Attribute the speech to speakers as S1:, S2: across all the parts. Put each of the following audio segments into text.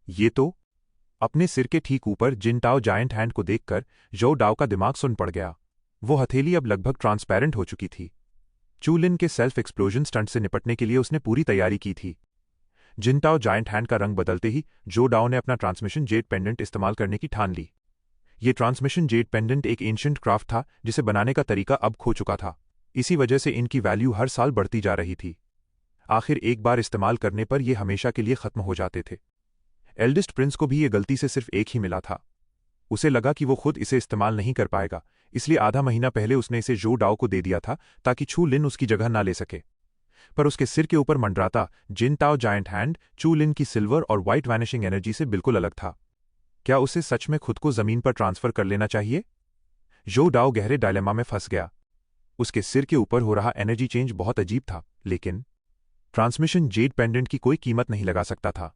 S1: ये तो। अपने सिर के ठीक ऊपर जिनटाओ जायंट हैंड को देखकर जो डाओ का दिमाग सुन पड़ गया। वो हथेली अब लगभग ट्रांसपेरेंट हो चुकी थी। चू लिन के सेल्फ एक्सप्लोजन स्टंट से निपटने के लिए उसने पूरी तैयारी की थी। जिनटाओ जायंट हैंड का रंग बदलते ही जो डाओ ने अपना ट्रांसमिशन जेड पेंडेंट इस्तेमाल करने की ठान ली। ये ट्रांसमिशन जेड पेंडेंट एक एंशिएंट क्राफ्ट था जिसे बनाने का तरीका अब खो चुका था। इसी वजह से इनकी वैल्यू हर साल बढ़ती जा रही थी। आखिर एक बार इस्तेमाल करने पर ये हमेशा के लिए खत्म हो जाते थे। एल्डेस्ट प्रिंस को भी ये गलती से सिर्फ एक ही मिला था। उसे लगा कि वो खुद इसे इस्तेमाल नहीं कर पाएगा, इसलिए आधा महीना पहले उसने इसे जो डाओ को दे दिया था ताकि चू लिन उसकी जगह ना ले सके। पर उसके सिर के ऊपर मंडराता जिनटाओ जायंट हैंड चू लिन की सिल्वर और व्हाइट वैनिशिंग एनर्जी से बिल्कुल अलग था। क्या उसे सच में खुद को जमीन पर ट्रांसफर कर लेना चाहिए? जो डाओ गहरे डायलेमा में फंस गया। उसके सिर के ऊपर हो रहा एनर्जी चेंज बहुत अजीब था, लेकिन ट्रांसमिशन जेड पेंडेंट की कोई कीमत नहीं लगा सकता था।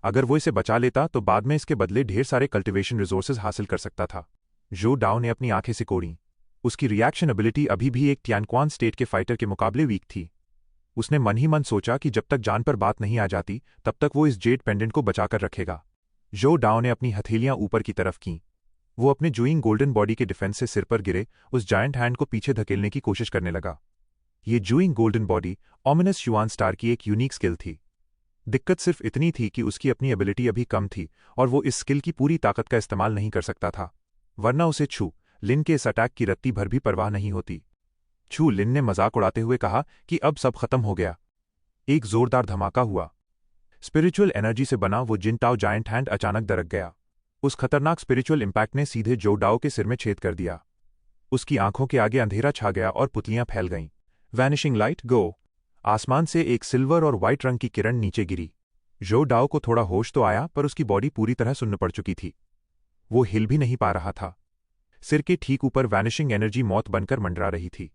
S1: अगर वो इसे बचा लेता तो बाद में इसके बदले ढेर सारे कल्टीवेशन रिसोर्सेज हासिल कर सकता था। जो डाओ ने अपनी आंखें सिकोड़ी। उसकी रिएक्शन एबिलिटी अभी भी एक तियानक्वान स्टेट के फाइटर के मुकाबले वीक थी। उसने मन ही मन सोचा कि जब तक जान पर बात नहीं आ जाती तब तक वो इस जेड पेंडेंट को बचाकर रखेगा। जो डाओ ने अपनी हथेलियां ऊपर की तरफ कीं। वो अपने जूइंग गोल्डन बॉडी के डिफेंस से सिर पर गिरे उस जायंट हैंड को पीछे धकेलने की कोशिश करने लगा। ये जूइंग golden body ominous yuan star की एक यूनिक स्किल थी। दिक्कत सिर्फ इतनी थी कि उसकी अपनी एबिलिटी अभी कम थी और वो इस स्किल की पूरी ताकत का इस्तेमाल नहीं कर सकता था, वरना उसे छू लिन के इस अटैक की रत्ती भर भी परवाह नहीं होती। छू लिन ने मजाक उड़ाते हुए कहा कि अब सब खत्म हो गया। एक जोरदार धमाका हुआ। स्पिरिचुअल एनर्जी से बना वो जिनटाओ जायंट हैंड अचानक दरक गया। उस खतरनाक स्पिरिचुअल इंपैक्ट ने सीधे जो डाओ के सिर में छेद कर दिया। उसकी आंखों के आगे अंधेरा छा गया और पुतलियां फैल गईं। वैनिशिंग लाइट गो। आसमान से एक सिल्वर और व्हाइट रंग की किरण नीचे गिरी। जो डाओ को थोड़ा होश तो आया, पर उसकी बॉडी पूरी तरह सुन्न पड़ चुकी थी। वो हिल भी नहीं पा रहा था। सिर के ठीक ऊपर वैनिशिंग एनर्जी मौत बनकर मंडरा रही थी।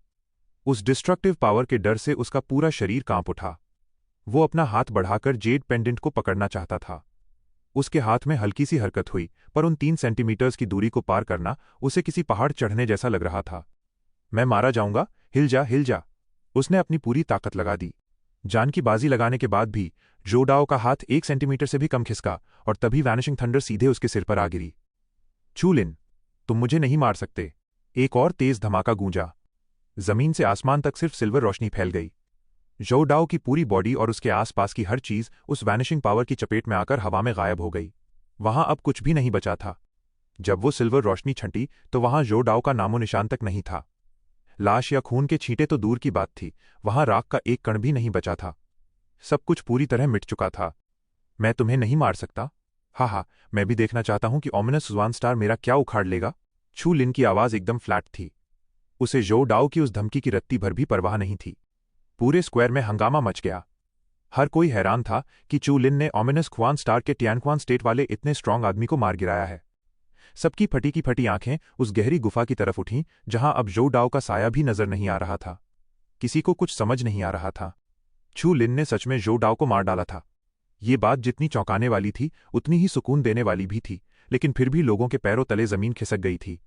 S1: उस डिस्ट्रक्टिव पावर के डर से उसका पूरा शरीर कांप उठा। वो अपना हाथ बढ़ाकर जेड पेंडेंट को पकड़ना चाहता था। उसके हाथ में हल्की सी हरकत हुई, पर उन 3 सेंटीमीटर्स की दूरी को पार करना उसे किसी पहाड़ चढ़ने जैसा लग रहा था। मैं मारा जाऊंगा, हिल जा हिल जा। उसने अपनी पूरी ताकत लगा दी। जान की बाजी लगाने के बाद भी जो डाओ का हाथ 1 सेंटीमीटर से भी कम खिसका और तभी वैनिशिंग थंडर सीधे उसके सिर पर आ गिरी। चू लिन, तुम मुझे नहीं मार सकते। एक और तेज धमाका गूंजा। जमीन से आसमान तक सिर्फ सिल्वर रोशनी फैल गई। जो डाओ की पूरी बॉडी और उसके आसपास की हर चीज उस वैनिशिंग पावर की चपेट में आकर हवा में गायब हो गई। वहां अब कुछ भी नहीं बचा था। जब वो सिल्वर रोशनी छंटी तो वहां जो डाओ का नामो निशान तक नहीं था। लाश या खून के छींटे तो दूर की बात थी, वहां राख का एक कण भी नहीं बचा था। सब कुछ पूरी तरह मिट चुका था। मैं तुम्हें नहीं मार सकता। हा, मैं भी देखना चाहता हूं कि ऑमिनस युआन स्टार मेरा क्या उखाड़ लेगा। छू लिन की आवाज एकदम फ्लैट थी। उसे जो डाओ की उस धमकी की रत्ती भर भी परवाह नहीं थी। पूरे स्क्वायर में हंगामा मच गया। हर कोई हैरान था कि चू लिन ने ऑमिनस युआन स्टार के तियानक्वान स्टेट वाले इतने स्ट्रांग आदमी को मार गिराया है। सबकी फटी की फटी आंखें उस गहरी गुफा की तरफ उठीं जहां अब जो डाओ का साया भी नजर नहीं आ रहा था। किसी को कुछ समझ नहीं आ रहा था। छू लिन ने सच में जो डाओ को मार डाला था। ये बात जितनी चौंकाने वाली थी उतनी ही सुकून देने वाली भी थी, लेकिन फिर भी लोगों के पैरों तले जमीन खिसक गई थी।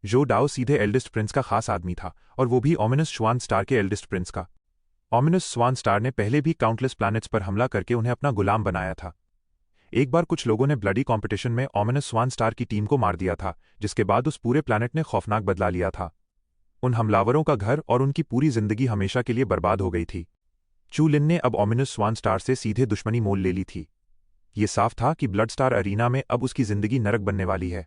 S1: जो डाओ सीधे एल्डेस्ट प्रिंस का खास आदमी था, और वो भी ऑमिनस युआन स्टार के एल्डेस्ट प्रिंस का। ऑमिनस युआन स्टार ने पहले भी काउंटलेस प्लैनेट्स पर हमला करके उन्हें अपना गुलाम बनाया था। एक बार कुछ लोगों ने ब्लडी कॉम्पिटिशन में ऑमिनस युआन स्टार की टीम को मार दिया था, जिसके बाद उस पूरे प्लैनेट ने खौफनाक बदला लिया था। उन हमलावरों का घर और उनकी पूरी जिंदगी हमेशा के लिए बर्बाद हो गई थी। चू लिन ने अब ऑमिनस युआन स्टार से सीधे दुश्मनी मोल ले ली थी। ये साफ था कि ब्लड स्टार अरीना में अब उसकी जिंदगी नरक बनने वाली है।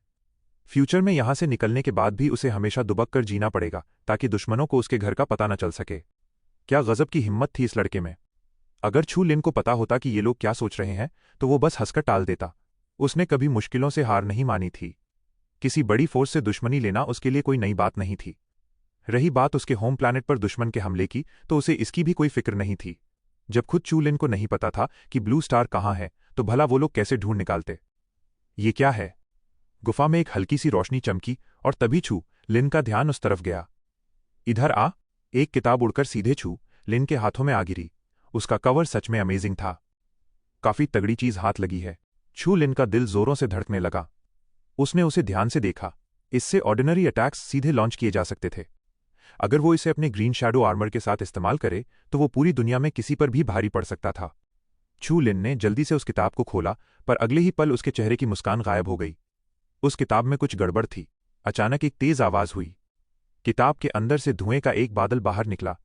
S1: फ्यूचर में यहां से निकलने के बाद भी उसे हमेशा दुबक कर जीना पड़ेगा ताकि दुश्मनों को उसके घर का पता न चल सके। क्या गजब की हिम्मत थी इस लड़के में। अगर छू लिन को पता होता कि ये लोग क्या सोच रहे हैं तो वो बस हंसकर टाल देता। उसने कभी मुश्किलों से हार नहीं मानी थी। किसी बड़ी फोर्स से दुश्मनी लेना उसके लिए कोई नई बात नहीं थी। रही बात उसके होम प्लैनेट पर दुश्मन के हमले की, तो उसे इसकी भी कोई फिक्र नहीं थी। जब खुद चू लिन को नहीं पता था कि ब्लू स्टार कहाँ है, तो भला वो लोग कैसे ढूंढ निकालते। ये क्या है? गुफा में एक हल्की सी रोशनी चमकी और तभी छू लिन का ध्यान उस तरफ गया। इधर आ। एक किताब उड़कर सीधे छू लिन के हाथों में आ गिरी। उसका कवर सच में अमेजिंग था। काफी तगड़ी चीज हाथ लगी है। छू लिन का दिल जोरों से धड़कने लगा। उसने उसे ध्यान से देखा। इससे ऑर्डिनरी अटैक्स सीधे लॉन्च किए जा सकते थे। अगर वो इसे अपने ग्रीन शैडो आर्मर के साथ इस्तेमाल करे तो वो पूरी दुनिया में किसी पर भी भारी पड़ सकता था। चू लिन ने जल्दी से उस किताब को खोला, पर अगले ही पल उसके चेहरे की मुस्कान गायब हो गई। उस किताब में कुछ गड़बड़ थी। अचानक एक तेज आवाज हुई। किताब के अंदर से धुएं का एक बादल बाहर निकला।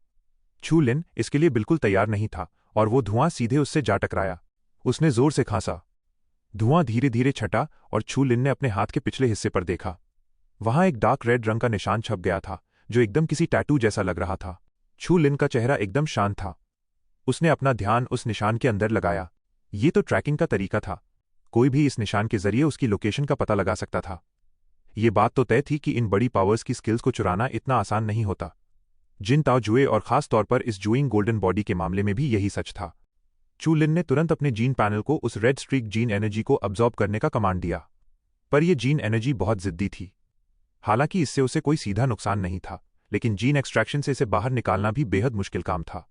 S1: चू लिन इसके लिए बिल्कुल तैयार नहीं था, और वो धुआं सीधे उससे जा टकराया। उसने जोर से खांसा। धुआं धीरे धीरे छटा और चू लिन ने अपने हाथ के पिछले हिस्से पर देखा। वहां एक डार्क रेड रंग का निशान छप गया था, जो एकदम किसी टैटू जैसा लग रहा था। चू लिन का चेहरा एकदम शांत था। उसने अपना ध्यान उस निशान के अंदर लगाया। ये तो ट्रैकिंग का तरीका था। कोई भी इस निशान के जरिए उसकी लोकेशन का पता लगा सकता था। ये बात तो तय थी कि इन बड़ी पावर्स की स्किल्स को चुराना इतना आसान नहीं होता। जिन ताओ जुए और खास तौर पर इस जूइंग गोल्डन बॉडी के मामले में भी यही सच था। चू लिन ने तुरंत अपने जीन पैनल को उस रेड स्ट्रीक जीन एनर्जी को अब्जॉर्ब करने का कमांड दिया। पर यह जीन एनर्जी बहुत जिद्दी थी। हालांकि इससे उसे कोई सीधा नुकसान नहीं था, लेकिन जीन एक्सट्रैक्शन से इसे बाहर निकालना भी बेहद मुश्किल काम था।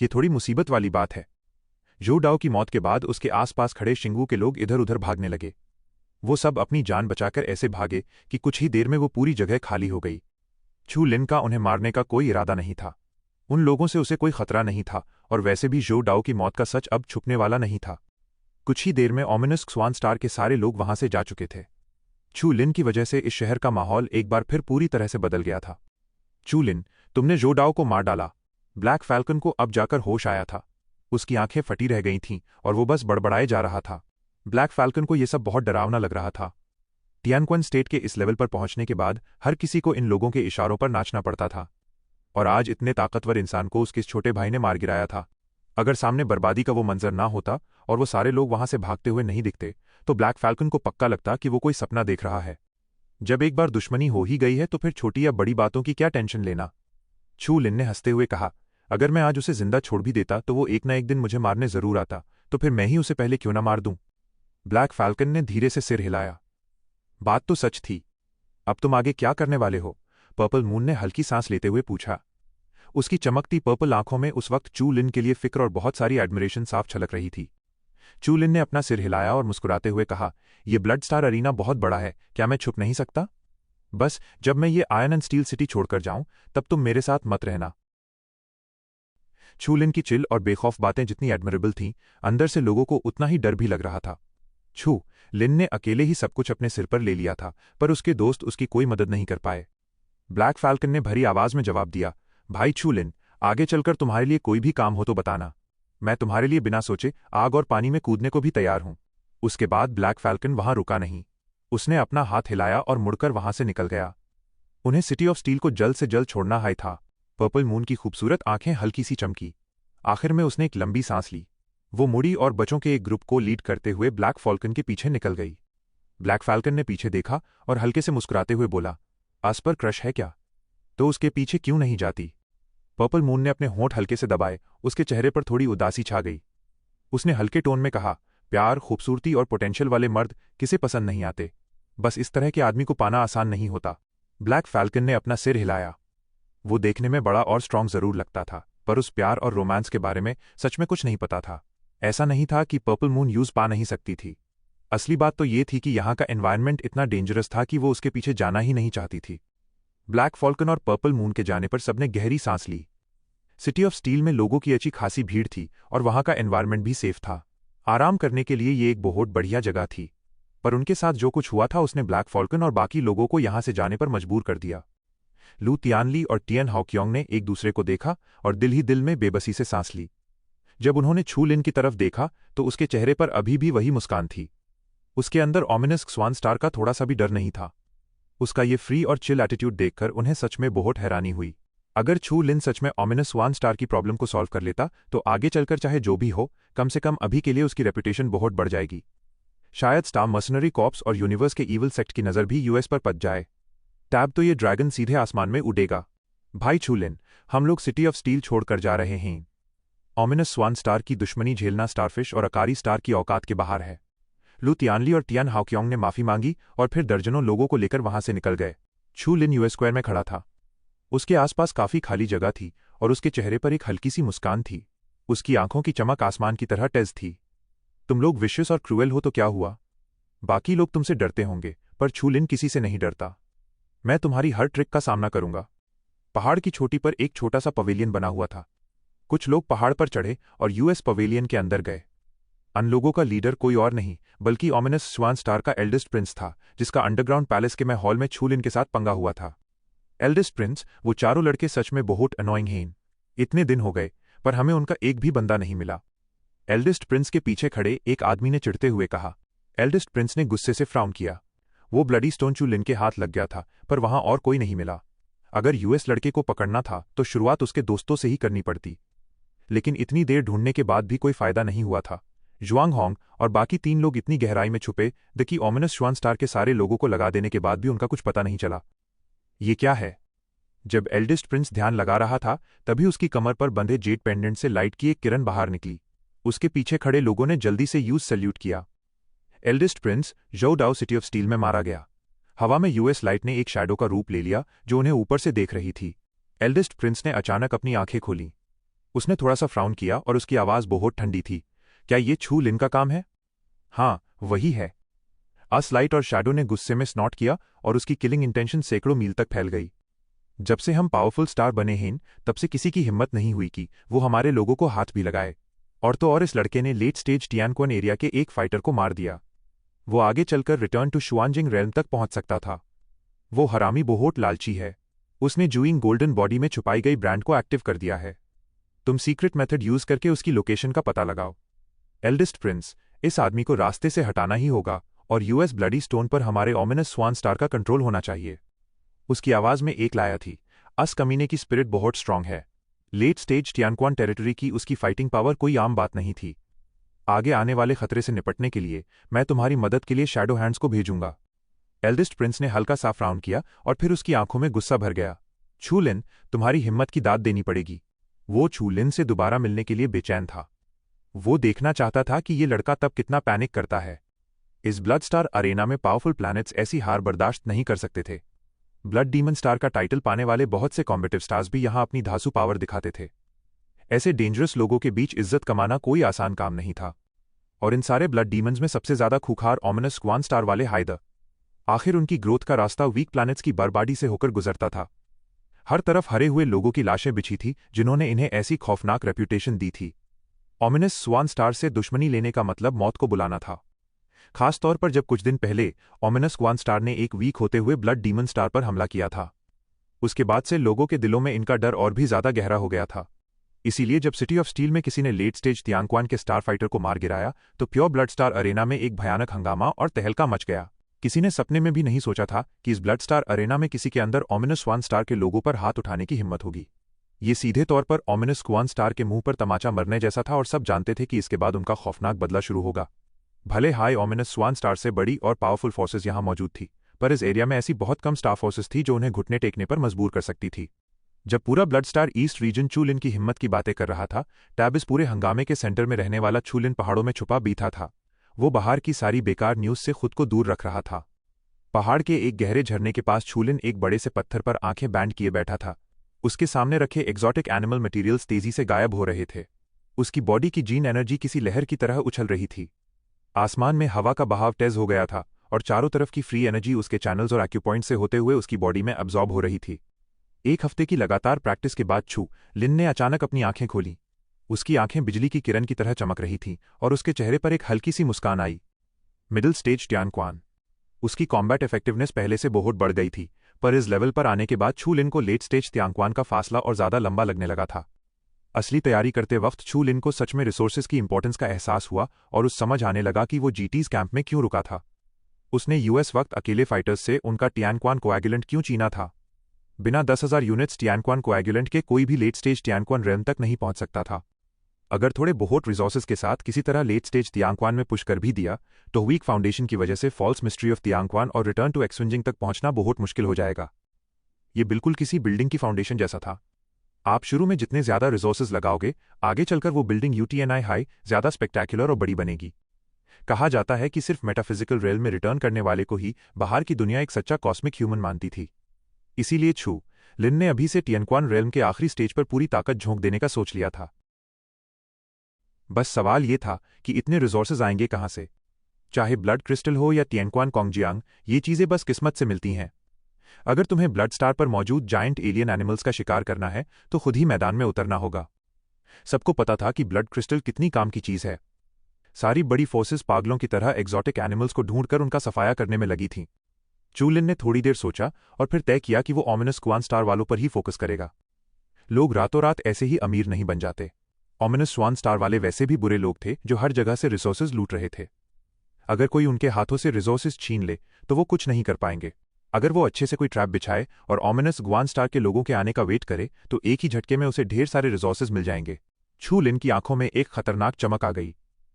S1: ये थोड़ी मुसीबत वाली बात है। जो डाओ की मौत के बाद उसके आसपास खड़े शिंगू के लोग इधर उधर भागने लगे। वो सब अपनी जान बचाकर ऐसे भागे कि कुछ ही देर में वो पूरी जगह खाली हो गई। चू लिन का उन्हें मारने का कोई इरादा नहीं था। उन लोगों से उसे कोई खतरा नहीं था, और वैसे भी जो डाओ की मौत का सच अब छुपने वाला नहीं था। कुछ ही देर में ओमिनस स्वान स्टार के सारे लोग वहां से जा चुके थे। चू लिन की वजह से इस शहर का माहौल एक बार फिर पूरी तरह से बदल गया था। चू लिन, तुमने जो डाओ को मार डाला। ब्लैक फैल्कन को अब जाकर होश आया था। उसकी आंखें फटी रह गई थीं और वो बस बड़बड़ाए जा रहा था। ब्लैक फैल्कन को यह सब बहुत डरावना लग रहा था। टियानक्वन स्टेट के इस लेवल पर पहुंचने के बाद हर किसी को इन लोगों के इशारों पर नाचना पड़ता था। और आज इतने ताकतवर इंसान को उसके छोटे भाई ने मार गिराया था। अगर सामने बर्बादी का वो मंजर ना होता और वो सारे लोग वहां से भागते हुए नहीं दिखते, तो ब्लैक फैल्कन को पक्का लगता कि वो कोई सपना देख रहा है। जब एक बार दुश्मनी हो ही गई है तो फिर छोटी या बड़ी बातों की क्या टेंशन लेना। चू लिन ने हंसते हुए कहा, अगर मैं आज उसे जिंदा छोड़ भी देता तो वो एक ना एक दिन मुझे मारने जरूर आता, तो फिर मैं ही उसे पहले क्यों ना मार दूं। ब्लैक फैल्कन ने धीरे से सिर हिलाया। बात तो सच थी। अब तुम आगे क्या करने वाले हो? पर्पल मून ने हल्की सांस लेते हुए पूछा। उसकी चमकती पर्पल आंखों में उस वक्त चू लिन के लिए फिक्र और बहुत सारी एडमिरेशन साफ छलक रही थी। चू लिन ने अपना सिर हिलाया और मुस्कुराते हुए कहा, यह ब्लड स्टार अरीना बहुत बड़ा है, क्या मैं छुप नहीं सकता? बस जब मैं ये आयरन एंड स्टील सिटी छोड़कर जाऊं, तब तुम मेरे साथ मत रहना। चू लिन की चिल और बेखौफ बातें जितनी एडमिरेबल थीं, अंदर से लोगों को उतना ही डर भी लग रहा था। चू लिन ने अकेले ही सब कुछ अपने सिर पर ले लिया था, पर उसके दोस्त उसकी कोई मदद नहीं कर पाए। ब्लैक फैल्कन ने भरी आवाज में जवाब दिया, भाई चू लिन, आगे चलकर तुम्हारे लिए कोई भी काम हो तो बताना। मैं तुम्हारे लिए बिना सोचे आग और पानी में कूदने को भी तैयार हूं। उसके बाद ब्लैक फैल्कन वहां रुका नहीं। उसने अपना हाथ हिलाया और मुड़कर वहां से निकल गया। उन्हें सिटी ऑफ स्टील को जल्द से जल्द छोड़ना है था। पर्पल मून की खूबसूरत आंखें हल्की सी चमकी। आखिर में उसने एक लंबी सांस ली। वो मुड़ी और बच्चों के एक ग्रुप को लीड करते हुए ब्लैक फॉल्कन के पीछे निकल गई। ब्लैक फैल्कन ने पीछे देखा और हल्के से मुस्कुराते हुए बोला, आस पर क्रश है क्या? तो उसके पीछे क्यों नहीं जाती? पर्पल मून ने अपने होंठ हल्के से दबाए। उसके चेहरे पर थोड़ी उदासी छा गई। उसने हल्के टोन में कहा, प्यार, खूबसूरती और पोटेंशियल वाले मर्द किसे पसंद नहीं आते? बस इस तरह के आदमी को पाना आसान नहीं होता। ब्लैक फैल्कन ने अपना सिर हिलाया। वो देखने में बड़ा और स्ट्रांग जरूर लगता था, पर उस प्यार और रोमांस के बारे में सच में कुछ नहीं पता था। ऐसा नहीं था कि पर्पल मून यूज पा नहीं सकती थी। असली बात तो ये थी कि यहाँ का एनवायरनमेंट इतना डेंजरस था कि वो उसके पीछे जाना ही नहीं चाहती थी। ब्लैक फॉल्कन और पर्पल मून के जाने पर सबने गहरी सांस ली। सिटी ऑफ स्टील में लोगों की अच्छी खासी भीड़ थी और वहां का एनवायरनमेंट भी सेफ था। आराम करने के लिए ये एक बहुत बढ़िया जगह थी। पर उनके साथ जो कुछ हुआ था उसने ब्लैक फॉल्कन और बाकी लोगों को यहां से जाने पर मजबूर कर दिया। लू तियानली और टियन हाओक्योंग ने एक दूसरे को देखा और दिल ही दिल में बेबसी से सांस ली। जब उन्होंने छू लिन की तरफ देखा तो उसके चेहरे पर अभी भी वही मुस्कान थी। उसके अंदर ओमिनस स्वान स्टार का थोड़ा सा भी डर नहीं था। उसका ये फ्री और चिल एटीट्यूड देखकर उन्हें सच में बहुत हैरानी हुई। अगर छू लिन सच में ओमिनस स्वान स्टार की प्रॉब्लम को सॉल्व कर लेता तो आगे चलकर चाहे जो भी हो, कम से कम अभी के लिए उसकी रेपुटेशन बहुत बढ़ जाएगी। शायद स्टार मर्सनरी कॉर्प्स और यूनिवर्स के ईविल सेक्ट की नज़र भी यूएस पर पड़ जाए। टैब तो ये ड्रैगन सीधे आसमान में उड़ेगा। भाई छू लिन, हम लोग सिटी ऑफ स्टील छोड़कर जा रहे हैं। ओमिनस स्वान स्टार की दुश्मनी झेलना स्टारफिश और अकारी स्टार की औकात के बाहर है। लू तियानली और टियान हाओक्योंग ने माफी मांगी और फिर दर्जनों लोगों को लेकर वहां से निकल गए। छू लिन यूएस स्क्वायर में खड़ा था। उसके आसपास काफी खाली जगह थी और उसके चेहरे पर एक हल्की सी मुस्कान थी। उसकी आंखों की चमक आसमान की तरह तेज थी। तुम लोग विशियस और क्रूएल हो तो क्या हुआ? बाकी लोग तुमसे डरते होंगे, पर छू लिन किसी से नहीं डरता। मैं तुम्हारी हर ट्रिक का सामना करूंगा। पहाड़ की चोटी पर एक छोटा सा पवेलियन बना हुआ था। कुछ लोग पहाड़ पर चढ़े और यूएस पवेलियन के अंदर गए। अन लोगों का लीडर कोई और नहीं बल्कि ओमिनस स्वान स्टार का एल्डेस्ट प्रिंस था, जिसका अंडरग्राउंड पैलेस के में हॉल में छूलिन के साथ पंगा हुआ था। एल्डेस्ट प्रिंस, वो चारों लड़के सच में बहुत अनोइंग हैं। इतने दिन हो गए पर हमें उनका एक भी बंदा नहीं मिला। एल्डेस्ट प्रिंस के पीछे खड़े एक आदमी ने चिढ़ते हुए कहा। एल्डेस्ट प्रिंस ने गुस्से से फ्राउन किया। वो ब्लडी स्टोन चूलिन के हाथ लग गया था, पर वहां और कोई नहीं मिला। अगर यूएस लड़के को पकड़ना था तो शुरुआत उसके दोस्तों से ही करनी पड़ती, लेकिन इतनी देर ढूंढने के बाद भी कोई फायदा नहीं हुआ था। जुआंग होंग और बाकी 3 लोग इतनी गहराई में छुपे द कि ओमिनस स्वान स्टार के सारे लोगों को लगा देने के बाद भी उनका कुछ पता नहीं चला। ये क्या है? जब एल्डेस्ट प्रिंस ध्यान लगा रहा था तभी उसकी कमर पर बंधे जेट पेंडेंट से लाइट की एक किरण बाहर निकली। उसके पीछे खड़े लोगों ने जल्दी से यूज सैल्यूट किया। Eldest prince Zhou Dao city of steel में मारा गया। हवा में यूएस लाइट ने एक शैडो का रूप ले लिया जो उन्हें ऊपर से देख रही थी। एल्डेस्ट प्रिंस ने अचानक अपनी आंखें खोलीं। उसने थोड़ा सा फ्राउन किया और उसकी आवाज बहुत ठंडी थी। क्या ये छू लिन का काम है? हाँ, वही है। अस लाइट और शैडो ने गुस्से में स्नॉट किया और उसकी किलिंग इंटेंशन सैकड़ों मील तक फैल गई। जब से हम पावरफुल स्टार बने हैं तब से किसी की हिम्मत नहीं हुई कि वो हमारे लोगों को हाथ भी लगाए। और तो और इस लड़के ने लेट स्टेज टियानक्वन एरिया के एक फाइटर को मार दिया। वो आगे चलकर रिटर्न टू शुआनजिंग रेल्म तक पहुंच सकता था। वो हरामी बहुत लालची है। उसने जूइंग गोल्डन बॉडी में छुपाई गई ब्रांड को एक्टिव कर दिया है। तुम सीक्रेट मेथड यूज करके उसकी लोकेशन का पता लगाओ। एल्डेस्ट प्रिंस, इस आदमी को रास्ते से हटाना ही होगा और यूएस ब्लडी स्टोन पर हमारे ओमिनस स्वान स्टार का कंट्रोल होना चाहिए। उसकी आवाज में एक लाया थी। अस कमीने की स्पिरिट बहुत स्ट्रांग है। लेट स्टेज टियानक्वन टेरिटरी की उसकी फाइटिंग पावर कोई आम बात नहीं थी। आगे आने वाले खतरे से निपटने के लिए मैं तुम्हारी मदद के लिए शैडो हैंड्स को भेजूंगा। एल्डेस्ट प्रिंस ने हल्का सा फ्राउन किया और फिर उसकी आंखों में गुस्सा भर गया। छू लिन, तुम्हारी हिम्मत की दाद देनी पड़ेगी। वो छू लिन से दोबारा मिलने के लिए बेचैन था। वो देखना चाहता था कि ये लड़का तब कितना पैनिक करता है। इस ब्लड स्टार अरेना में पावरफुल प्लैनेट्स ऐसी हार बर्दाश्त नहीं कर सकते थे। ब्लड डीमन स्टार का टाइटल पाने वाले बहुत से कॉम्बेटिव स्टार्स भी यहां अपनी धांसू पावर दिखाते थे। ऐसे डेंजरस लोगों के बीच इज्जत कमाना कोई आसान काम नहीं था। और इन सारे ब्लड डीमंस में सबसे ज्यादा खूंखार ओमिनस स्वान स्टार वाले हाइदर। आखिर उनकी ग्रोथ का रास्ता वीक प्लैनेट्स की बर्बादी से होकर गुजरता था। हर तरफ हरे हुए लोगों की लाशें बिछी थी जिन्होंने इन्हें ऐसी खौफनाक रेप्यूटेशन दी थी। ओमिनस स्वान स्टार से दुश्मनी लेने का मतलब मौत को बुलाना था, खासतौर पर जब कुछ दिन पहले ओमिनस स्वान स्टार ने एक वीक होते हुए ब्लड डीमन स्टार पर हमला किया था। उसके बाद से लोगों के दिलों में इनका डर और भी ज्यादा गहरा हो गया था। इसीलिए जब सिटी ऑफ स्टील में किसी ने लेट स्टेज तियांक्वान के स्टार फाइटर को मार गिराया तो प्योर ब्लड स्टार अरेना में एक भयानक हंगामा और तहलका मच गया। किसी ने सपने में भी नहीं सोचा था कि इस ब्लड स्टार अरेना में किसी के अंदर ओमिनस स्वान स्टार के लोगों पर हाथ उठाने की हिम्मत होगी। ये सीधे तौर पर ओमिनस स्वान स्टार के मुंह पर तमाचा मरने जैसा था और सब जानते थे कि इसके बाद उनका खौफनाक बदला शुरू होगा। भले हाई ओमिनस स्वान स्टार से बड़ी और पावरफुल फोर्सेज यहां मौजूद थी, पर इस एरिया में ऐसी बहुत कम स्टार फोर्सेज थी जो उन्हें घुटने टेकने पर मजबूर कर सकती थी। जब पूरा ब्लड स्टार ईस्ट रीजन चूलिन की हिम्मत की बातें कर रहा था, टैब इस पूरे हंगामे के सेंटर में रहने वाला चूलिन पहाड़ों में छुपा बीता था। वो बाहर की सारी बेकार न्यूज से खुद को दूर रख रहा था। पहाड़ के एक गहरे झरने के पास चूलिन एक बड़े से पत्थर पर आंखें बैंड किए बैठा था। उसके सामने रखे एग्जॉटिक एनिमल मटेरियल्स तेजी से गायब हो रहे थे। उसकी बॉडी की जीन एनर्जी किसी लहर की तरह उछल रही थी। आसमान में हवा का बहाव तेज हो गया था और चारों तरफ की फ्री एनर्जी उसके चैनल्स और एक्यूपॉइंट से होते हुए उसकी बॉडी में अब्जॉर्ब हो रही थी। एक हफ्ते की लगातार प्रैक्टिस के बाद छू लिन ने अचानक अपनी आंखें खोली। उसकी आंखें बिजली की किरण की तरह चमक रही थीं और उसके चेहरे पर एक हल्की सी मुस्कान आई। Middle stage तियांक्वान। उसकी कॉम्बैट इफेक्टिवनेस पहले से बहुत बढ़ गई थी, पर इस लेवल पर आने के बाद छू लिन को लेट स्टेज तियांक्वान का फासला और ज्यादा लंबा लगने लगा था। असली तैयारी करते वक्त छू लिन को सच में रिसोर्सेज की इंपॉर्टेंस का एहसास हुआ और उस समझ आने लगा कि वो जीटीज कैंप में क्यों रुका था। उसने यूएस वक्त अकेले फाइटर्स से उनका तियांक्वान कोएगुलेंट क्यों चीना था। बिना 10,000 यूनिट्स तियांक्वान कोएगुलेंट के कोई भी लेट स्टेज तियांक्वान रेल्म तक नहीं पहुंच सकता था। अगर थोड़े बहुत रिसोर्सेज के साथ किसी तरह लेट स्टेज तियांक्वान में पुश कर भी दिया तो वीक फाउंडेशन की वजह से फॉल्स मिस्ट्री ऑफ तियांक्वान और रिटर्न टू एक्सविंजिंग तक पहुंचना बहुत मुश्किल हो जाएगा। ये बिल्कुल किसी बिल्डिंग की फाउंडेशन जैसा था। आप शुरू में जितने ज्यादा रिसोर्सेज लगाओगे, आगे चलकर वो बिल्डिंग यूटीएनआई हाई ज्यादा स्पेक्टैक्युलर और बड़ी बनेगी। कहा जाता है कि सिर्फ मेटाफिजिकल रेल में रिटर्न करने वाले को ही बाहर की दुनिया एक सच्चा कॉस्मिक ह्यूमन मानती थी। इसीलिए छू लिन ने अभी से तियांक्वान रेल्म के आखिरी स्टेज पर पूरी ताकत झोंक देने का सोच लिया था। बस सवाल ये था कि इतने रिसोर्सेज आएंगे कहां से। चाहे ब्लड क्रिस्टल हो या तियांक्वान कोंगजियांग, ये चीजें बस किस्मत से मिलती हैं। अगर तुम्हें ब्लड स्टार पर मौजूद जायंट एलियन एनिमल्स का शिकार करना है तो खुद ही मैदान में उतरना होगा। सबको पता था कि ब्लड क्रिस्टल कितनी काम की चीज है। सारी बड़ी फोर्सेस पागलों की तरह एग्जॉटिक एनिमल्स को ढूंढकर उनका सफाया करने में लगी थीं। चूलिन ने थोड़ी देर सोचा और फिर तय किया कि वो ऑमिनस स्वान स्टार वालों पर ही फोकस करेगा। लोग रातों रात ऐसे ही अमीर नहीं बन जाते। ऑमिनस स्वान स्टार वाले वैसे भी बुरे लोग थे जो हर जगह से रिसोर्सेज लूट रहे थे। अगर कोई उनके हाथों से रिसोर्सेज छीन ले तो वो कुछ नहीं कर पाएंगे। अगर वो अच्छे से कोई ट्रैप बिछाए और ऑमिनस ग्वान स्टार के लोगों के आने का वेट करे तो एक ही झटके में उसे ढेर सारे रिसोर्सेज मिल जाएंगे। छू लिन की आंखों में एक खतरनाक चमक आ गई।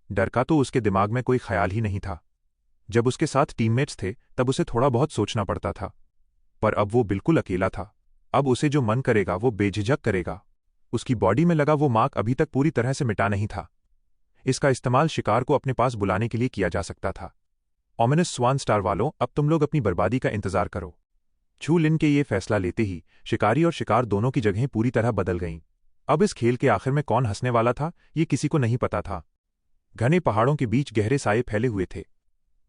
S1: डर का तो उसके दिमाग में कोई ख्याल ही नहीं था। जब उसके साथ टीममेट्स थे तब उसे थोड़ा बहुत सोचना पड़ता था, पर अब वो बिल्कुल अकेला था। अब उसे जो मन करेगा वो बेझिझक करेगा। उसकी बॉडी में लगा वो मार्क अभी तक पूरी तरह से मिटा नहीं था। इसका इस्तेमाल शिकार को अपने पास बुलाने के लिए किया जा सकता था। ऑमिनस स्वान स्टार वालों, अब तुम लोग अपनी बर्बादी का इंतजार करो। छू लिन के ये फैसला लेते ही शिकारी और शिकार दोनों की जगहें पूरी तरह बदल गईं। अब इस खेल के आखिर में कौन हंसने वाला था ये किसी को नहीं पता था। घने पहाड़ों के बीच गहरे साये फैले हुए थे।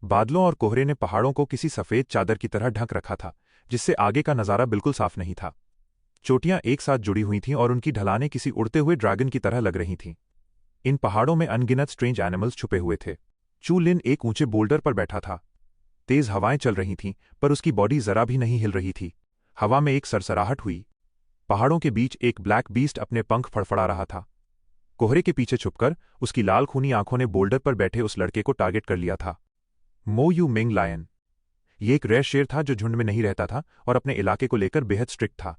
S1: बादलों और कोहरे ने पहाड़ों को किसी सफेद चादर की तरह ढक रखा था, जिससे आगे का नजारा बिल्कुल साफ नहीं था। चोटियां एक साथ जुड़ी हुई थीं और उनकी ढलानें किसी उड़ते हुए ड्रैगन की तरह लग रही थीं। इन पहाड़ों में अनगिनत स्ट्रेंज एनिमल्स छुपे हुए थे। चू लिन एक ऊंचे बोल्डर पर बैठा था। तेज हवाएं चल रही थीं, पर उसकी बॉडी जरा भी नहीं हिल रही थी। हवा में एक सरसराहट हुई। पहाड़ों के बीच एक ब्लैक बीस्ट अपने पंख फड़फड़ा रहा था। कोहरे के पीछे छुपकर उसकी लाल खूनी आंखों ने बोल्डर पर बैठे उस लड़के को टारगेट कर लिया था। मो यू मिंग लायन। ये एक रेयर शेर था जो झुंड में नहीं रहता था और अपने इलाके को लेकर बेहद स्ट्रिक्ट था।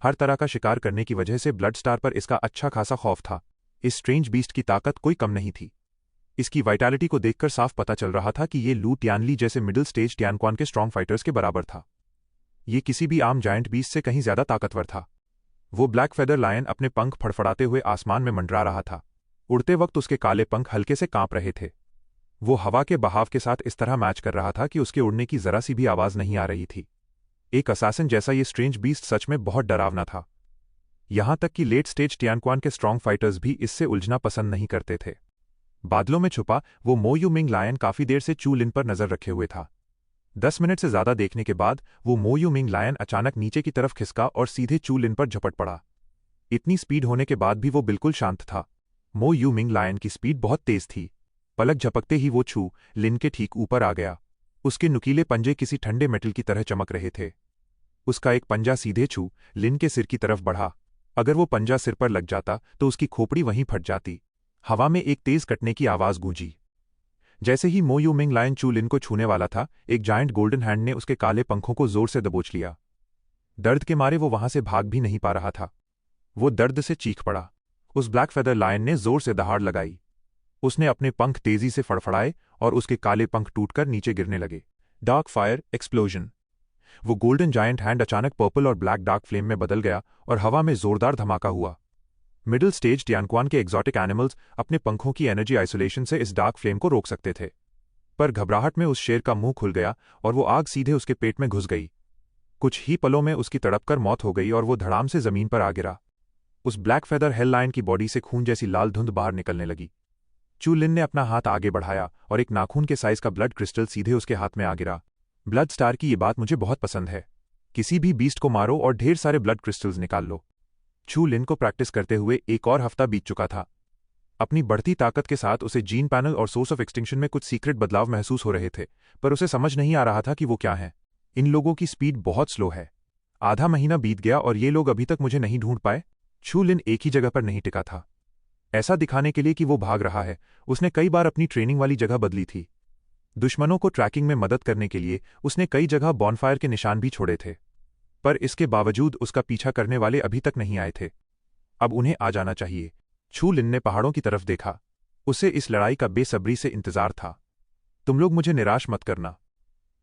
S1: हर तरह का शिकार करने की वजह से ब्लड स्टार पर इसका अच्छा खासा खौफ था। इस स्ट्रेंज बीस्ट की ताकत कोई कम नहीं थी। इसकी वाइटैलिटी को देखकर साफ पता चल रहा था कि ये लू टियानली जैसे मिडिल स्टेज टियानक्वान के स्ट्रॉन्ग फाइटर्स के बराबर था। ये किसी भी आम जायंट बीस्ट से कहीं ज्यादा ताकतवर था। वो ब्लैक फेदर लायन अपने पंख फड़फड़ाते हुए आसमान में मंडरा रहा था। उड़ते वक्त उसके काले पंख हल्के से कांप रहे थे। वो हवा के बहाव के साथ इस तरह मैच कर रहा था कि उसके उड़ने की जरा सी भी आवाज नहीं आ रही थी। एक असैसिन जैसा ये स्ट्रेंज बीस्ट सच में बहुत डरावना था। यहां तक कि लेट स्टेज टियानक्वान के स्ट्रॉन्ग फाइटर्स भी इससे उलझना पसंद नहीं करते थे। बादलों में छुपा वो मो यू मिंग लायन काफी देर से चू लिन पर नजर रखे हुए था। 10 मिनट से ज्यादा देखने के बाद वो मो यू मिंग लायन अचानक नीचे की तरफ खिसका और सीधे चू लिन पर झपट पड़ा। इतनी स्पीड होने के बाद भी वो बिल्कुल शांत था। मो यू मिंग लायन की स्पीड बहुत तेज थी। पलक झपकते ही वो छू लिन के ठीक ऊपर आ गया। उसके नुकीले पंजे किसी ठंडे मेटल की तरह चमक रहे थे। उसका एक पंजा सीधे छू लिन के सिर की तरफ बढ़ा। अगर वो पंजा सिर पर लग जाता तो उसकी खोपड़ी वहीं फट जाती। हवा में एक तेज कटने की आवाज गूंजी। जैसे ही मो यू मिंग लायन चू लिन को छूने वाला था, एक जायंट गोल्डन हैंड ने उसके काले पंखों को जोर से दबोच लिया। दर्द के मारे वो वहां से भाग भी नहीं पा रहा था। वो दर्द से चीख पड़ा। उस ब्लैक फेदर लायन ने जोर से दहाड़ लगाई। उसने अपने पंख तेजी से फड़फड़ाए और उसके काले पंख टूटकर नीचे गिरने लगे। Dark fire explosion. वो गोल्डन जायंट हैंड अचानक पर्पल और ब्लैक डार्क फ्लेम में बदल गया और हवा में जोरदार धमाका हुआ। मिडिल स्टेज टियानक्वान के एग्जॉटिक एनिमल्स अपने पंखों की एनर्जी आइसोलेशन से इस डार्क फ्लेम को रोक सकते थे, पर घबराहट में उस शेर का मुंह खुल गया और वो आग सीधे उसके पेट में घुस गई। कुछ ही पलों में उसकी तड़पकर मौत हो गई और वो धड़ाम से जमीन पर आ गिरा। उस ब्लैक फेदर हेल लायन की बॉडी से खून जैसी लाल धुंध बाहर निकलने लगी। चू लिन ने अपना हाथ आगे बढ़ाया और एक नाखून के साइज का ब्लड क्रिस्टल सीधे उसके हाथ में आ गिरा। ब्लड स्टार की ये बात मुझे बहुत पसंद है। किसी भी बीस्ट को मारो और ढेर सारे ब्लड क्रिस्टल्स निकाल लो। छू लिन को प्रैक्टिस करते हुए एक और हफ्ता बीत चुका था। अपनी बढ़ती ताकत के साथ उसे जीन पैनल और सोर्स ऑफ एक्सटिंक्शन में कुछ सीक्रेट बदलाव महसूस हो रहे थे, पर उसे समझ नहीं आ रहा था कि वो क्या है। इन लोगों की स्पीड बहुत स्लो है। आधा महीना बीत गया और ये लोग अभी तक मुझे नहीं ढूंढ पाए। छू लिन एक ही जगह पर नहीं टिका था। ऐसा दिखाने के लिए कि वो भाग रहा है, उसने कई बार अपनी ट्रेनिंग वाली जगह बदली थी। दुश्मनों को ट्रैकिंग में मदद करने के लिए उसने कई जगह बॉनफायर के निशान भी छोड़े थे, पर इसके बावजूद उसका पीछा करने वाले अभी तक नहीं आए थे। अब उन्हें आ जाना चाहिए। छू लिन ने पहाड़ों की तरफ देखा। उसे इस लड़ाई का बेसब्री से इंतजार था। तुम लोग मुझे निराश मत करना।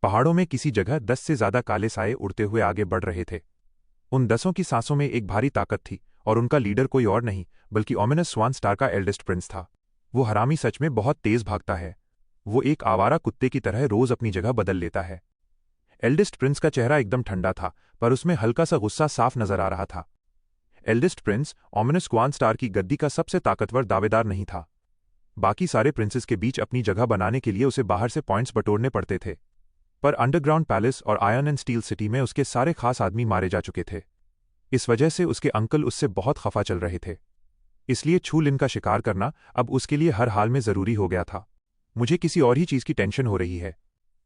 S1: पहाड़ों में किसी जगह 10 से ज्यादा काले साये उड़ते हुए आगे बढ़ रहे थे। उन 10 की सांसों में एक भारी ताकत थी और उनका लीडर कोई और नहीं बल्कि ऑमिनस स्वान स्टार का एल्डेस्ट प्रिंस था। वो हरामी सच में बहुत तेज भागता है। वो एक आवारा कुत्ते की तरह रोज अपनी जगह बदल लेता है। एल्डेस्ट प्रिंस का चेहरा एकदम ठंडा था, पर उसमें हल्का सा गुस्सा साफ नजर आ रहा था। एल्डेस्ट प्रिंस ऑमिनस ग्वान स्टार की गद्दी का सबसे ताकतवर दावेदार नहीं था। बाकी सारे प्रिंसेस के बीच अपनी जगह बनाने के लिए उसे बाहर से पॉइंट्स बटोरने पड़ते थे, पर अंडरग्राउंड पैलेस और आयरन एंड स्टील सिटी में उसके सारे खास आदमी मारे जा चुके थे। इस वजह से उसके अंकल उससे बहुत खफा चल रहे थे। इसलिए छू लिन का शिकार करना अब उसके लिए हर हाल में जरूरी हो गया था। मुझे किसी और ही चीज की टेंशन हो रही है।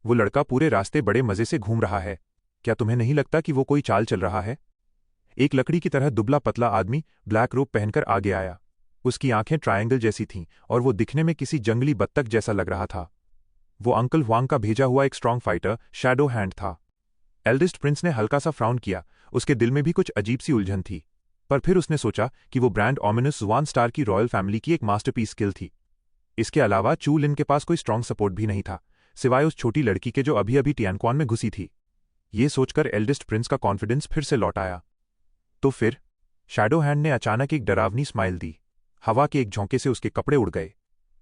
S1: वो लड़का पूरे रास्ते बड़े मजे से घूम रहा है। क्या तुम्हें नहीं लगता कि वो कोई चाल चल रहा है? एक लकड़ी की तरह दुबला पतला आदमी ब्लैक रोब पहनकर आगे आया। उसकी आंखें ट्रायंगल जैसी थीं और वो दिखने में किसी जंगली बत्तख जैसा लग रहा था। वो अंकल हुआंग का भेजा हुआ एक स्ट्रांग फाइटर शैडो हैंड था। एल्डेस्ट प्रिंस ने हल्का सा फ्राउन किया। उसके दिल में भी कुछ अजीब सी उलझन थी, पर फिर उसने सोचा कि वो ब्रांड ऑमिनस वन स्टार की रॉयल फैमिली की एक मास्टरपीस स्किल थी। इसके अलावा चू लिन के पास कोई स्ट्रांग सपोर्ट भी नहीं था, सिवाय उस छोटी लड़की के जो अभी अभी टियानक्वान में घुसी थी। ये सोचकर एल्डेस्ट प्रिंस का कॉन्फिडेंस फिर से लौट आया। तो फिर शैडो हैंड ने अचानक एक डरावनी स्माइल दी। हवा के एक झोंके से उसके कपड़े उड़ गए।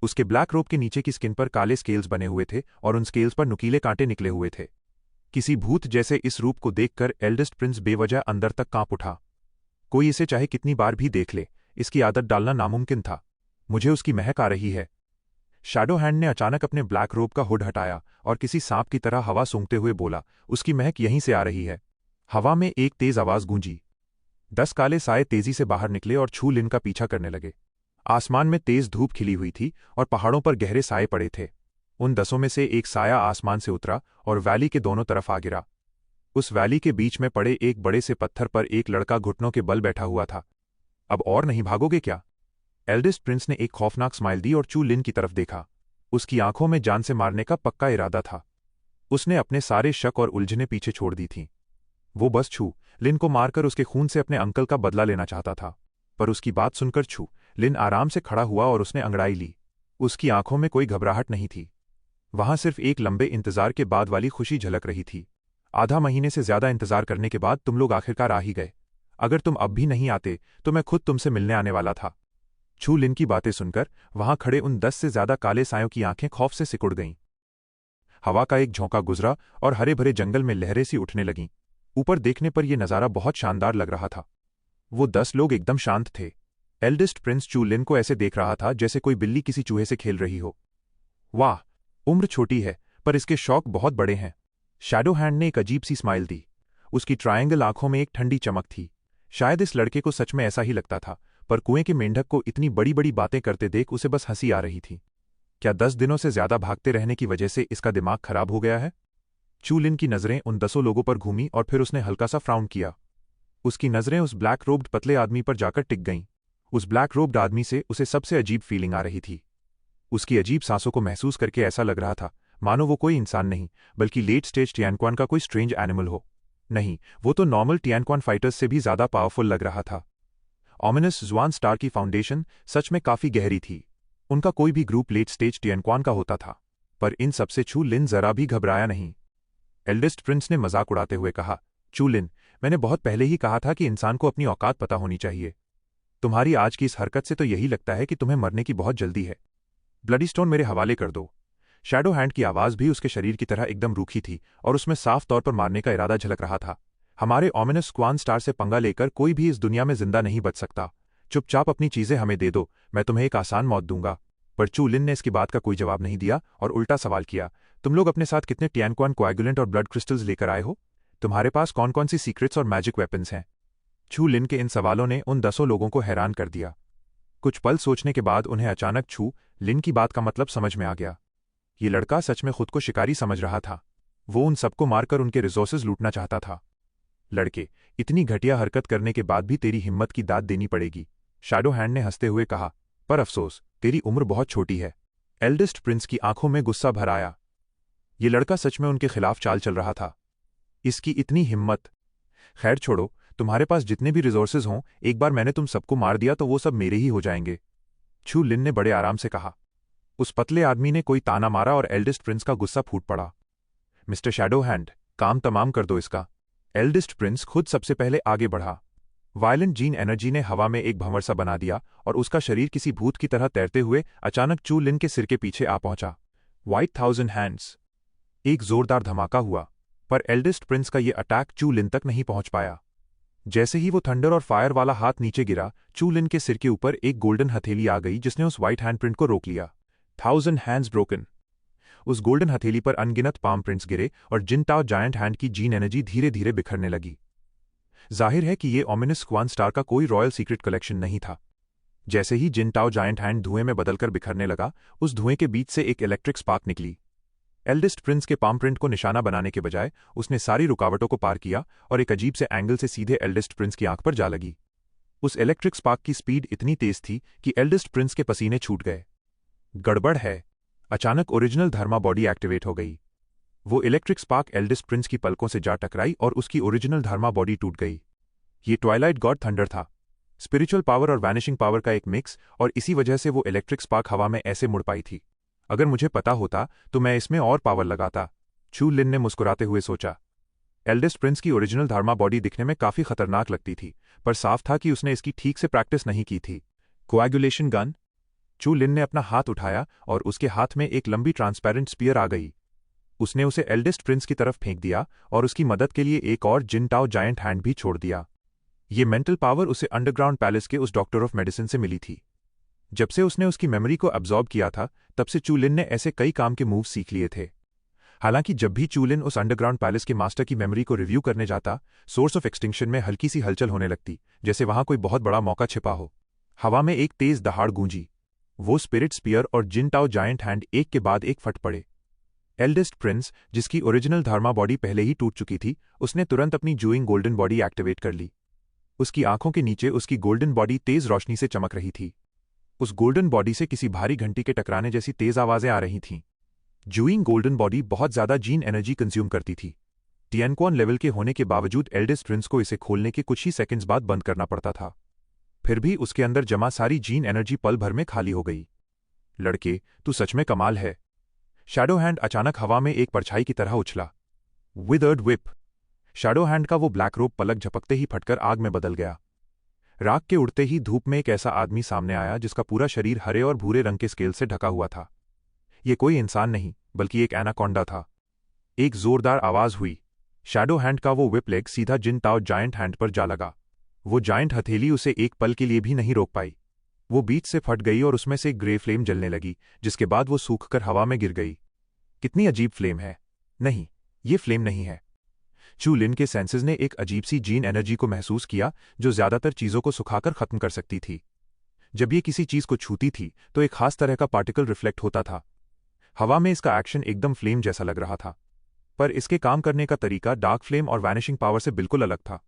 S1: उसके ब्लैक रोब के नीचे की स्किन पर काले स्केल्स बने हुए थे और उन स्केल्स पर नुकीले कांटे निकले हुए थे। किसी भूत जैसे इस रूप को देखकर एल्डेस्ट प्रिंस बेवजह अंदर तक कांप उठा। कोई इसे चाहे कितनी बार भी देख ले, इसकी आदत डालना नामुमकिन था। मुझे उसकी महक आ रही है। शैडो हैंड ने अचानक अपने ब्लैक रोब का हुड हटाया और किसी सांप की तरह हवा सूंघते हुए बोला, उसकी महक यहीं से आ रही है। हवा में एक तेज आवाज गूंजी। 10 काले साए तेजी से बाहर निकले और छू लिन का पीछा करने लगे। आसमान में तेज धूप खिली हुई थी और पहाड़ों पर गहरे साए पड़े थे। उन 10 में से एक साया आसमान से उतरा और वैली के दोनों तरफ आ गिरा। उस वैली के बीच में पड़े एक बड़े से पत्थर पर एक लड़का घुटनों के बल बैठा हुआ था। अब और नहीं भागोगे क्या? एल्डेस्ट प्रिंस ने एक खौफनाक स्माइल दी और चू लिन की तरफ देखा। उसकी आंखों में जान से मारने का पक्का इरादा था। उसने अपने सारे शक और उलझने पीछे छोड़ दी थीं। वो बस छू लिन को मारकर उसके खून से अपने अंकल का बदला लेना चाहता था। पर उसकी बात सुनकर छू लिन आराम से खड़ा हुआ और उसने अंगड़ाई ली। उसकी आंखों में कोई घबराहट नहीं थी। वहां सिर्फ एक लंबे इंतजार के बाद वाली खुशी झलक रही थी। आधा महीने से ज्यादा इंतजार करने के बाद तुम लोग आखिरकार आ ही गए। अगर तुम अब भी नहीं आते तो मैं खुद तुमसे मिलने आने वाला था। छू लिन की बातें सुनकर वहां खड़े उन 10 से ज्यादा काले सायों की आंखें खौफ से सिकुड़ गईं। हवा का एक झोंका गुजरा और हरे भरे जंगल में लहरें सी उठने लगीं। ऊपर देखने पर यह नजारा बहुत शानदार लग रहा था। वो 10 लोग एकदम शांत थे। एल्डेस्ट प्रिंस चू लिन को ऐसे देख रहा था जैसे कोई बिल्ली किसी चूहे से खेल रही हो। वाह, उम्र छोटी है पर इसके शौक बहुत बड़े हैं। शैडो हैंड ने एक अजीब सी स्माइल दी। उसकी ट्रायंगल आंखों में एक ठंडी चमक थी। शायद इस लड़के को सच में ऐसा ही लगता था, पर कुएं के मेंढक को इतनी बड़ी बड़ी बातें करते देख उसे बस हंसी आ रही थी। क्या 10 दिनों से ज्यादा भागते रहने की वजह से इसका दिमाग खराब हो गया है? चू लिन की नजरें उन 10 लोगों पर घूमी और फिर उसने हल्का सा फ्राउन किया। उसकी नजरें उस ब्लैक रोब्ड पतले आदमी पर जाकर टिक गईं। उस ब्लैक रोब्ड आदमी से उसे सबसे अजीब फीलिंग आ रही थी। उसकी अजीब सांसों को महसूस करके ऐसा लग रहा था मानो वो कोई इंसान नहीं बल्कि लेट स्टेज टियानक्वान का कोई स्ट्रेंज एनिमल हो। नहीं, वो तो नॉर्मल टियानक्वान फाइटर्स से भी ज्यादा पावरफुल लग रहा था। ऑमिनस ज़्वान स्टार की फाउंडेशन सच में काफी गहरी थी। उनका कोई भी ग्रुप लेट स्टेज टियानक्वान का होता था, पर इन सबसे छू लिन जरा भी घबराया नहीं। एल्डेस्ट प्रिंस ने मजाक उड़ाते हुए कहा, चू लिन, मैंने बहुत पहले ही कहा था कि इंसान को अपनी औकात पता होनी चाहिए। तुम्हारी आज की इस हरकत से तो यही लगता है कि तुम्हें मरने की बहुत जल्दी है। ब्लडी स्टोन मेरे हवाले कर दो। शैडो हैंड की आवाज भी उसके शरीर की तरह एकदम रूखी थी और उसमें साफ तौर पर मारने का इरादा झलक रहा था। हमारे ऑमिनस क्वान स्टार से पंगा लेकर कोई भी इस दुनिया में जिंदा नहीं बच सकता। चुपचाप अपनी चीजें हमें दे दो, मैं तुम्हें एक आसान मौत दूंगा। पर चू लिन ने इसकी बात का कोई जवाब नहीं दिया और उल्टा सवाल किया, तुम लोग अपने साथ कितने टियानक्वान कोएगुलेंट और ब्लड क्रिस्टल्स लेकर आए हो? तुम्हारे पास कौन कौन सी सीक्रेट्स और मैजिक वेपन्स हैं? छू लिन के इन सवालों ने उन 10 लोगों को हैरान कर दिया। कुछ पल सोचने के बाद उन्हें अचानक छू लिन की बात का मतलब समझ में आ गया। ये लड़का सच में खुद को शिकारी समझ रहा था। वो उन सबको मारकर उनके रिसोर्सेज लूटना चाहता था। लड़के, इतनी घटिया हरकत करने के बाद भी तेरी हिम्मत की दाद देनी पड़ेगी, शैडो हैंड ने हंसते हुए कहा, पर अफसोस, तेरी उम्र बहुत छोटी है। एल्डेस्ट प्रिंस की आंखों में गुस्सा भर आया। ये लड़का सच में उनके खिलाफ चाल चल रहा था। इसकी इतनी हिम्मत। खैर छोड़ो, तुम्हारे पास जितने भी रिसोर्सेज हों, एक बार मैंने तुम सबको मार दिया तो वो सब मेरे ही हो जाएंगे, छू लिन ने बड़े आराम से कहा। उस पतले आदमी ने कोई ताना मारा और एल्डेस्ट प्रिंस का गुस्सा फूट पड़ा। मिस्टर शैडो हैंड, काम तमाम कर दो इसका। एल्डेस्ट प्रिंस खुद सबसे पहले आगे बढ़ा। वायलेंट जीन एनर्जी ने हवा में एक भंवर सा बना दिया और उसका शरीर किसी भूत की तरह तैरते हुए अचानक चू लिन के सिर के पीछे आ पहुंचा। White 1000 hands. एक जोरदार धमाका हुआ, पर एल्डेस्ट प्रिंस का यह अटैक चू लिन तक नहीं पहुंच पाया। जैसे ही वो थंडर और फायर वाला हाथ नीचे गिरा, चू लिन के सिर के ऊपर एक गोल्डन हथेली आ गई जिसने उस व्हाइट हैंड प्रिंट को रोक लिया। 1000 हैंड्स ब्रोकन। उस गोल्डन हथेली पर अनगिनत पाम प्रिंट्स गिरे और जिनटाओ जायंट हैंड की जीन एनर्जी धीरे धीरे बिखरने लगी। जाहिर है कि ये ऑमिनस क्वान स्टार का कोई रॉयल सीक्रेट कलेक्शन नहीं था। जैसे ही जिनटाओ जायंट हैंड धुएं में बदलकर बिखरने लगा, उस धुएं के बीच से एक इलेक्ट्रिक स्पार्क निकली। एल्डेस्ट प्रिंस के पाम प्रिंट को निशाना बनाने के बजाय उसने सारी रुकावटों को पार किया और एक अजीब से एंगल से सीधे एल्डेस्ट प्रिंस की आंख पर जा लगी। उस इलेक्ट्रिक स्पार्क की स्पीड इतनी तेज थी कि एल्डेस्ट प्रिंस के पसीने छूट गए। गड़बड़ है। अचानक ओरिजिनल धर्मा बॉडी एक्टिवेट हो गई। वो इलेक्ट्रिक स्पार्क एल्डेस्ट प्रिंस की पलकों से जा टकराई और उसकी ओरिजिनल धर्मा बॉडी टूट गई। ये ट्वाइलाइट गॉड थंडर था, स्पिरिचुअल पावर और वैनिशिंग पावर का एक मिक्स, और इसी वजह से वो इलेक्ट्रिक स्पार्क हवा में ऐसे मुड़ पाई थी। अगर मुझे पता होता तो मैं इसमें और पावर लगाता, चू लिन ने मुस्कुराते हुए सोचा। एल्डेस्ट प्रिंस की ओरिजिनल धर्मा बॉडी दिखने में काफी खतरनाक लगती थी, पर साफ था कि उसने इसकी ठीक से प्रैक्टिस नहीं की थी। Coagulation gun. चू लिन ने अपना हाथ उठाया और उसके हाथ में एक लंबी ट्रांसपेरेंट स्पीयर आ गई। उसने उसे एल्डेस्ट प्रिंस की तरफ फेंक दिया और उसकी मदद के लिए एक और जिनटाओ जायंट हैंड भी छोड़ दिया। ये मेंटल पावर उसे अंडरग्राउंड पैलेस के उस डॉक्टर ऑफ मेडिसिन से मिली थी। जब से उसने उसकी मेमोरी को अब्जॉर्ब किया था, तब से चू लिन ने ऐसे कई काम के मूव सीख लिए थे। हालांकि जब भी चू लिन उस अंडरग्राउंड पैलेस के मास्टर की मेमोरी को रिव्यू करने जाता, सोर्स ऑफ एक्सटिंक्शन में हल्की सी हलचल होने लगती, जैसे वहां कोई बहुत बड़ा मौका छिपा हो। हवा में एक तेज दहाड़ गूंजी। वो स्पिरिट स्पीयर और जिनटाओ जायंट हैंड एक के बाद एक फट पड़े। एल्डेस्ट प्रिंस, जिसकी ओरिजिनल धर्मा बॉडी पहले ही टूट चुकी थी, उसने तुरंत अपनी जूइंग गोल्डन बॉडी एक्टिवेट कर ली। उसकी आंखों के नीचे उसकी गोल्डन बॉडी तेज रोशनी से चमक रही थी। उस गोल्डन बॉडी से किसी भारी घंटी के टकराने जैसी तेज आवाजें आ रही थीं। जूइंग गोल्डन बॉडी बहुत ज्यादा जीन एनर्जी कंज्यूम करती थी। टिएनक्वान लेवल के होने के बावजूद एल्डेस्ट प्रिंस को इसे खोलने के कुछ ही सेकंड्स बाद बंद करना पड़ता था। फिर भी उसके अंदर जमा सारी जीन एनर्जी पल भर में खाली हो गई। लड़के, तू सच में कमाल है। शैडो हैंड अचानक हवा में एक परछाई की तरह उछला। Withered whip. शैडो हैंड का वो ब्लैक रोब पलक झपकते ही फटकर आग में बदल गया। राख के उड़ते ही धूप में एक ऐसा आदमी सामने आया जिसका पूरा शरीर हरे और भूरे रंग के स्केल से ढका हुआ था। ये कोई इंसान नहीं, बल्कि एक एनाकोंडा था। एक जोरदार आवाज हुई। शैडो हैंड का वो विप लेग सीधा जिनटाओ जायंट हैंड पर जा लगा। वो जायंट हथेली उसे एक पल के लिए भी नहीं रोक पाई। वो बीच से फट गई और उसमें से एक ग्रे फ्लेम जलने लगी, जिसके बाद वो सूखकर हवा में गिर गई। कितनी अजीब फ्लेम है। नहीं, ये फ्लेम नहीं है। चू लिन के सेंसेस ने एक अजीब सी जीन एनर्जी को महसूस किया, जो ज्यादातर चीजों को सुखाकर खत्म कर सकती थी। जब ये किसी चीज को छूती थी तो एक खास तरह का पार्टिकल रिफ्लेक्ट होता था। हवा में इसका एक्शन एकदम फ्लेम जैसा लग रहा था, पर इसके काम करने का तरीका डार्क फ्लेम और वैनिशिंग पावर से बिल्कुल अलग था।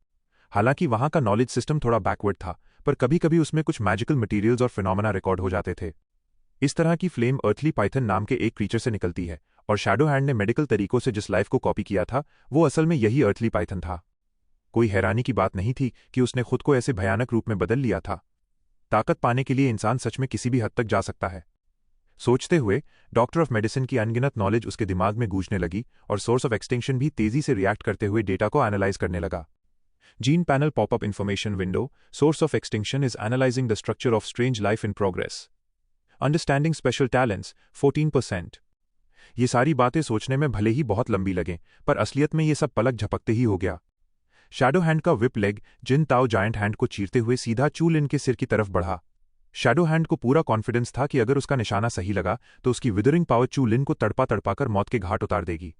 S1: हालांकि वहां का नॉलेज सिस्टम थोड़ा बैकवर्ड था, पर कभी कभी उसमें कुछ मैजिकल मटीरियल्स और फिनोमेना रिकॉर्ड हो जाते थे। इस तरह की फ्लेम अर्थली पाइथन नाम के एक क्रीचर से निकलती है, और शैडो हैंड ने मेडिकल तरीकों से जिस लाइफ को कॉपी किया था, वो असल में यही अर्थली पाइथन था। कोई हैरानी की बात नहीं थी कि उसने खुद को ऐसे भयानक रूप में बदल लिया था। ताकत पाने के लिए इंसान सच में किसी भी हद तक जा सकता है। सोचते हुए डॉक्टर ऑफ मेडिसिन की अनगिनत नॉलेज उसके दिमाग में गूंजने लगी, और सोर्स ऑफ एक्सटिंक्शन भी तेजी से रिएक्ट करते हुए डेटा को एनालाइज करने लगा। Gene panel popup information window. Source of extinction is analysing the structure of strange life in progress. Understanding special talents 14%। ये सारी बातें सोचने में भले ही बहुत लंबी लगें, पर असलियत में ये सब पलक झपकते ही हो गया। शैडो हैंड का विप लेग जिनटाओ जायंट हैंड को चीरते हुए सीधा चू लिन के सिर की तरफ बढ़ा। शैडो हैंड को पूरा कॉन्फिडेंस था कि अगर उसका निशाना सही लगा तो उसकी विदरिंग पावर चू लिन को तड़पा तड़पाकर मौत के घाट उतार देगी।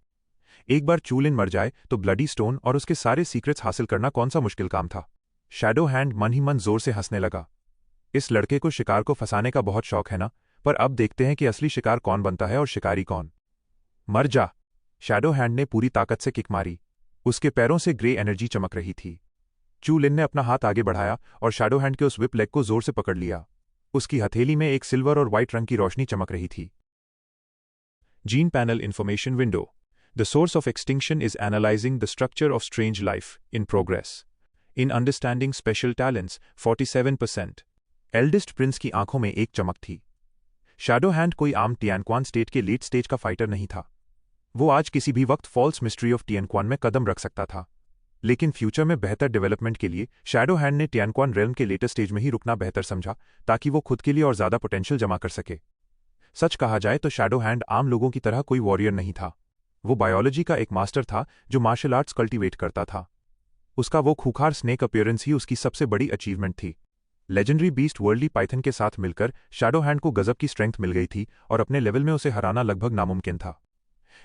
S1: एक बार चू लिन मर जाए तो ब्लडी स्टोन और उसके सारे सीक्रेट्स हासिल करना कौन सा मुश्किल काम था। शैडो हैंड मन ही मन जोर से हंसने लगा। इस लड़के को शिकार को फंसाने का बहुत शौक है ना, पर अब देखते हैं कि असली शिकार कौन बनता है और शिकारी कौन। मर जा। शैडो हैंड ने पूरी ताकत से किक मारी। उसके पैरों से ग्रे एनर्जी चमक रही थी। चू लिन ने अपना हाथ आगे बढ़ाया और शैडो हैंड के उस विप लेग को जोर से पकड़ लिया। उसकी हथेली में एक सिल्वर और व्हाइट रंग की रोशनी चमक रही थी। Gene panel information window. The source of extinction is analyzing the structure of strange life in progress. In understanding special talents 47%. Eldest Prince की आंखों में एक चमक थी। शैडो हैंड कोई आम टिएनक्वान स्टेट के लेट स्टेज का फाइटर नहीं था। वो आज किसी भी वक्त फॉल्स मिस्ट्री ऑफ टिएनक्वान में कदम रख सकता था। लेकिन फ्यूचर में बेहतर डेवलपमेंट के लिए शैडो हैंड ने टिएनक्वान रेल्म के लेटर स्टेज में ही रुकना बेहतर समझा, ताकि वो खुद के लिए और ज्यादा पोटेंशियल जमा कर सके। सच कहा जाए तो शैडो हैंड आम लोगों की तरह कोई वॉरियर नहीं था। वो बायोलॉजी का एक मास्टर था जो मार्शल आर्ट्स कल्टीवेट करता था। उसका वो खूंखार स्नेक अपीयरेंस ही उसकी सबसे बड़ी अचीवमेंट थी। लेजेंडरी बीस्ट वर्ल्डली पाइथन के साथ मिलकर शैडो हैंड को गजब की स्ट्रेंथ मिल गई थी, और अपने लेवल में उसे हराना लगभग नामुमकिन था।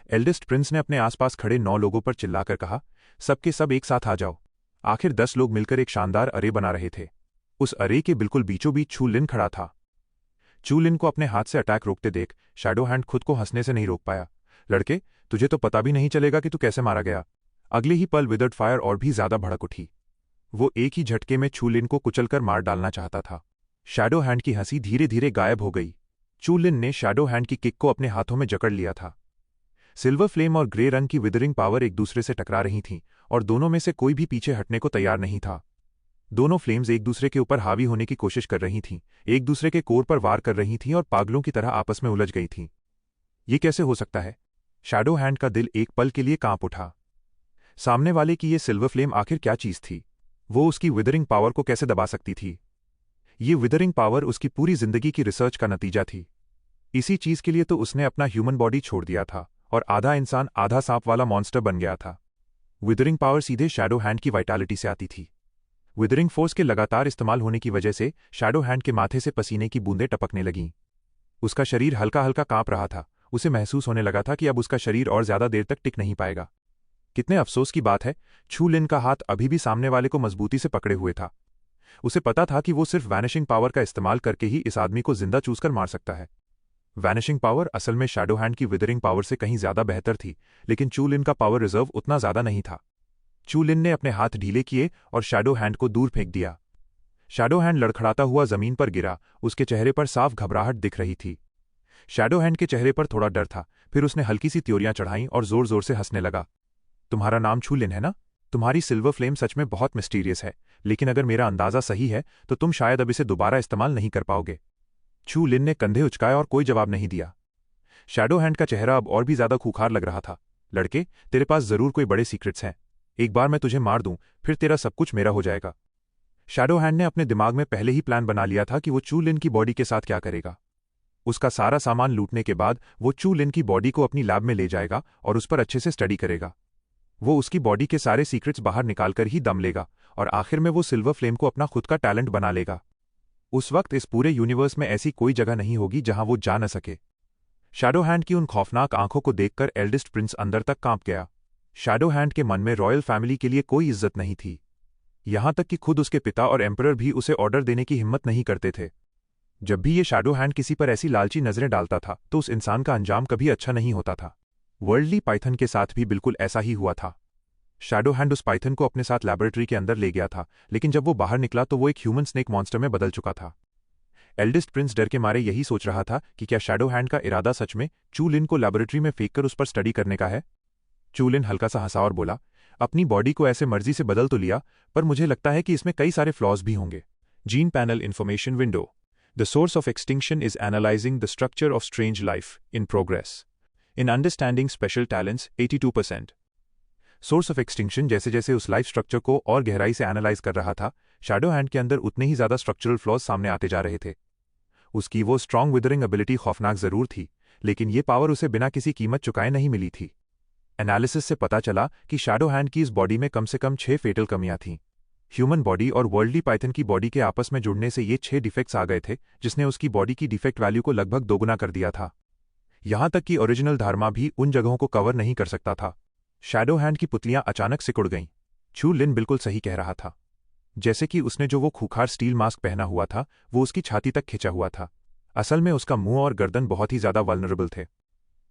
S1: एल्डेस्ट प्रिंस ने अपने आसपास खड़े 9 लोगों पर चिल्लाकर कहा, सबके सब एक साथ आ जाओ। आखिर 10 लोग मिलकर एक शानदार अरे बना रहे थे। उस अरे के बिल्कुल बीचों बीच चू लिन खड़ा था। चू लिन को अपने हाथ से अटैक रोकते देख शैडो हैंड खुद को हंसने से नहीं रोक पाया। लड़के, तुझे तो पता भी नहीं चलेगा कि तू कैसे मारा गया। अगले ही पल विदर्ड फायर और भी ज्यादा भड़क उठी। वो एक ही झटके में चू लिन को कुचलकर मार डालना चाहता था। शैडो हैंड की हंसी धीरे धीरे गायब हो गई। चू लिन ने शैडो हैंड की किक को अपने हाथों में जकड़ लिया था। सिल्वर फ्लेम और ग्रे रंग की विदरिंग पावर एक दूसरे से टकरा रही थीं और दोनों में से कोई भी पीछे हटने को तैयार नहीं था। दोनों फ्लेम्स एक दूसरे के ऊपर हावी होने की कोशिश कर रही थीं, एक दूसरे के कोर पर वार कर रही थीं और पागलों की तरह आपस में उलझ गई थीं। ये कैसे हो सकता है? शैडो हैंड का दिल एक पल के लिए कांप उठा। सामने वाले की ये सिल्वर फ्लेम आखिर क्या चीज थी? वो उसकी विदरिंग पावर को कैसे दबा सकती थी? ये विदरिंग पावर उसकी पूरी जिंदगी की रिसर्च का नतीजा थी। इसी चीज के लिए तो उसने अपना ह्यूमन बॉडी छोड़ दिया था और आधा इंसान आधा सांप वाला मॉन्स्टर बन गया था। विदरिंग पावर सीधे शैडो हैंड की वाइटैलिटी से आती थी। विदरिंग फोर्स के लगातार इस्तेमाल होने की वजह से शैडो हैंड के माथे से पसीने की बूंदें टपकने लगीं। उसका शरीर हल्का हल्का कांप रहा था। उसे महसूस होने लगा था कि अब उसका शरीर और ज्यादा देर तक टिक नहीं पाएगा। कितने अफसोस की बात है, चू लिन का हाथ अभी भी सामने वाले को मजबूती से पकड़े हुए था। उसे पता था कि वो सिर्फ वैनिशिंग पावर का इस्तेमाल करके ही इस आदमी को जिंदा चूसकर मार सकता है। वैनिशिंग पावर असल में शैडो हैंड की विदरिंग पावर से कहीं ज्यादा बेहतर थी, लेकिन चू लिन का पावर रिजर्व उतना ज्यादा नहीं था। चू लिन ने अपने हाथ ढीले किए और शैडो हैंड को दूर फेंक दिया। शैडो हैंड लड़खड़ाता हुआ जमीन पर गिरा। उसके चेहरे पर साफ घबराहट दिख रही थी। शैडो हैंड के चेहरे पर थोड़ा डर था, फिर उसने हल्की सी त्योरियां चढ़ाईं और जोर जोर से हंसने लगा। तुम्हारा नाम चू लिन है ना? तुम्हारी सिल्वर फ्लेम सच में बहुत मिस्टीरियस है, लेकिन अगर मेरा अंदाजा सही है तो तुम शायद अब इसे दोबारा इस्तेमाल नहीं कर पाओगे। चू लिन ने कंधे उचकाए और कोई जवाब नहीं दिया। शैडो हैंड का चेहरा अब और भी ज्यादा खूंखार लग रहा था। लड़के, तेरे पास जरूर कोई बड़े सीक्रेट्स हैं। एक बार मैं तुझे मार दूं, फिर तेरा सब कुछ मेरा हो जाएगा। शैडो हैंड ने अपने दिमाग में पहले ही प्लान बना लिया था कि वो चू लिन की बॉडी के साथ क्या करेगा। उसका सारा सामान लूटने के बाद वो चू लिन की बॉडी को अपनी लैब में ले जाएगा और उस पर अच्छे से स्टडी करेगा। वो उसकी बॉडी के सारे सीक्रेट्स बाहर निकालकर ही दम लेगा और आखिर में वो सिल्वर फ्लेम को अपना खुद का टैलेंट बना लेगा। उस वक्त इस पूरे यूनिवर्स में ऐसी कोई जगह नहीं होगी जहां वो जा न सके। शैडो हैंड की उन खौफनाक आंखों को देखकर एल्डेस्ट प्रिंस अंदर तक कांप गया। शैडो हैंड के मन में रॉयल फैमिली के लिए कोई इज्जत नहीं थी। यहां तक कि खुद उसके पिता और एम्परर भी उसे ऑर्डर देने की हिम्मत नहीं करते थे। जब भी ये शैडो हैंड किसी पर ऐसी लालची नजरें डालता था तो उस इंसान का अंजाम कभी अच्छा नहीं होता था। वर्ल्डली पाइथन के साथ भी बिल्कुल ऐसा ही हुआ था। शैडो हैंड उस पाइथन को अपने साथ लैबोरेटरी के अंदर ले गया था, लेकिन जब वो बाहर निकला तो वो एक ह्यूमन स्नेक मॉन्स्टर में बदल चुका था। एल्डेस्ट प्रिंस डर के मारे यही सोच रहा था कि क्या शैडो हैंड का इरादा सच में चू लिन को लैबोरेटरी में फेंककर उस पर स्टडी करने का है। चू लिन हल्का सा हंसा और बोला, अपनी बॉडी को ऐसे मर्जी से बदल तो लिया, पर मुझे लगता है कि इसमें कई सारे फ्लॉज भी होंगे। Gene panel information window. The source of extinction is analyzing the structure of strange life in progress. In understanding special talents, 82%. Source of extinction जैसे जैसे उस लाइफ स्ट्रक्चर को और गहराई से एनालाइज कर रहा था, शैडो हैंड के अंदर उतने ही ज्यादा स्ट्रक्चरल फ्लॉज सामने आते जा रहे थे। उसकी वो स्ट्रॉन्ग विदरिंग एबिलिटी खौफनाक जरूर थी, लेकिन ये पावर उसे बिना किसी कीमत चुकाए नहीं मिली थी। एनालिसिस से पता चला कि शैडो हैंड की इस बॉडी में कम से कम 6 फेटल कमियां थीं। ह्यूमन बॉडी और वर्ल्डली पाइथन की बॉडी के आपस में जुड़ने से ये 6 डिफेक्ट्स आ गए थे, जिसने उसकी बॉडी की डिफेक्ट वैल्यू को लगभग दोगुना कर दिया था। यहां तक कि ओरिजिनल धारमा भी उन जगहों को कवर नहीं कर सकता था। शैडो हैंड की पुतलियां अचानक सिकुड़ गईं। चू लिन बिल्कुल सही कह रहा था। जैसे कि उसने जो वो खूंखार स्टील मास्क पहना हुआ था वो उसकी छाती तक खिंचा हुआ था। असल में उसका मुंह और गर्दन बहुत ही ज्यादा वल्नरेबल थे।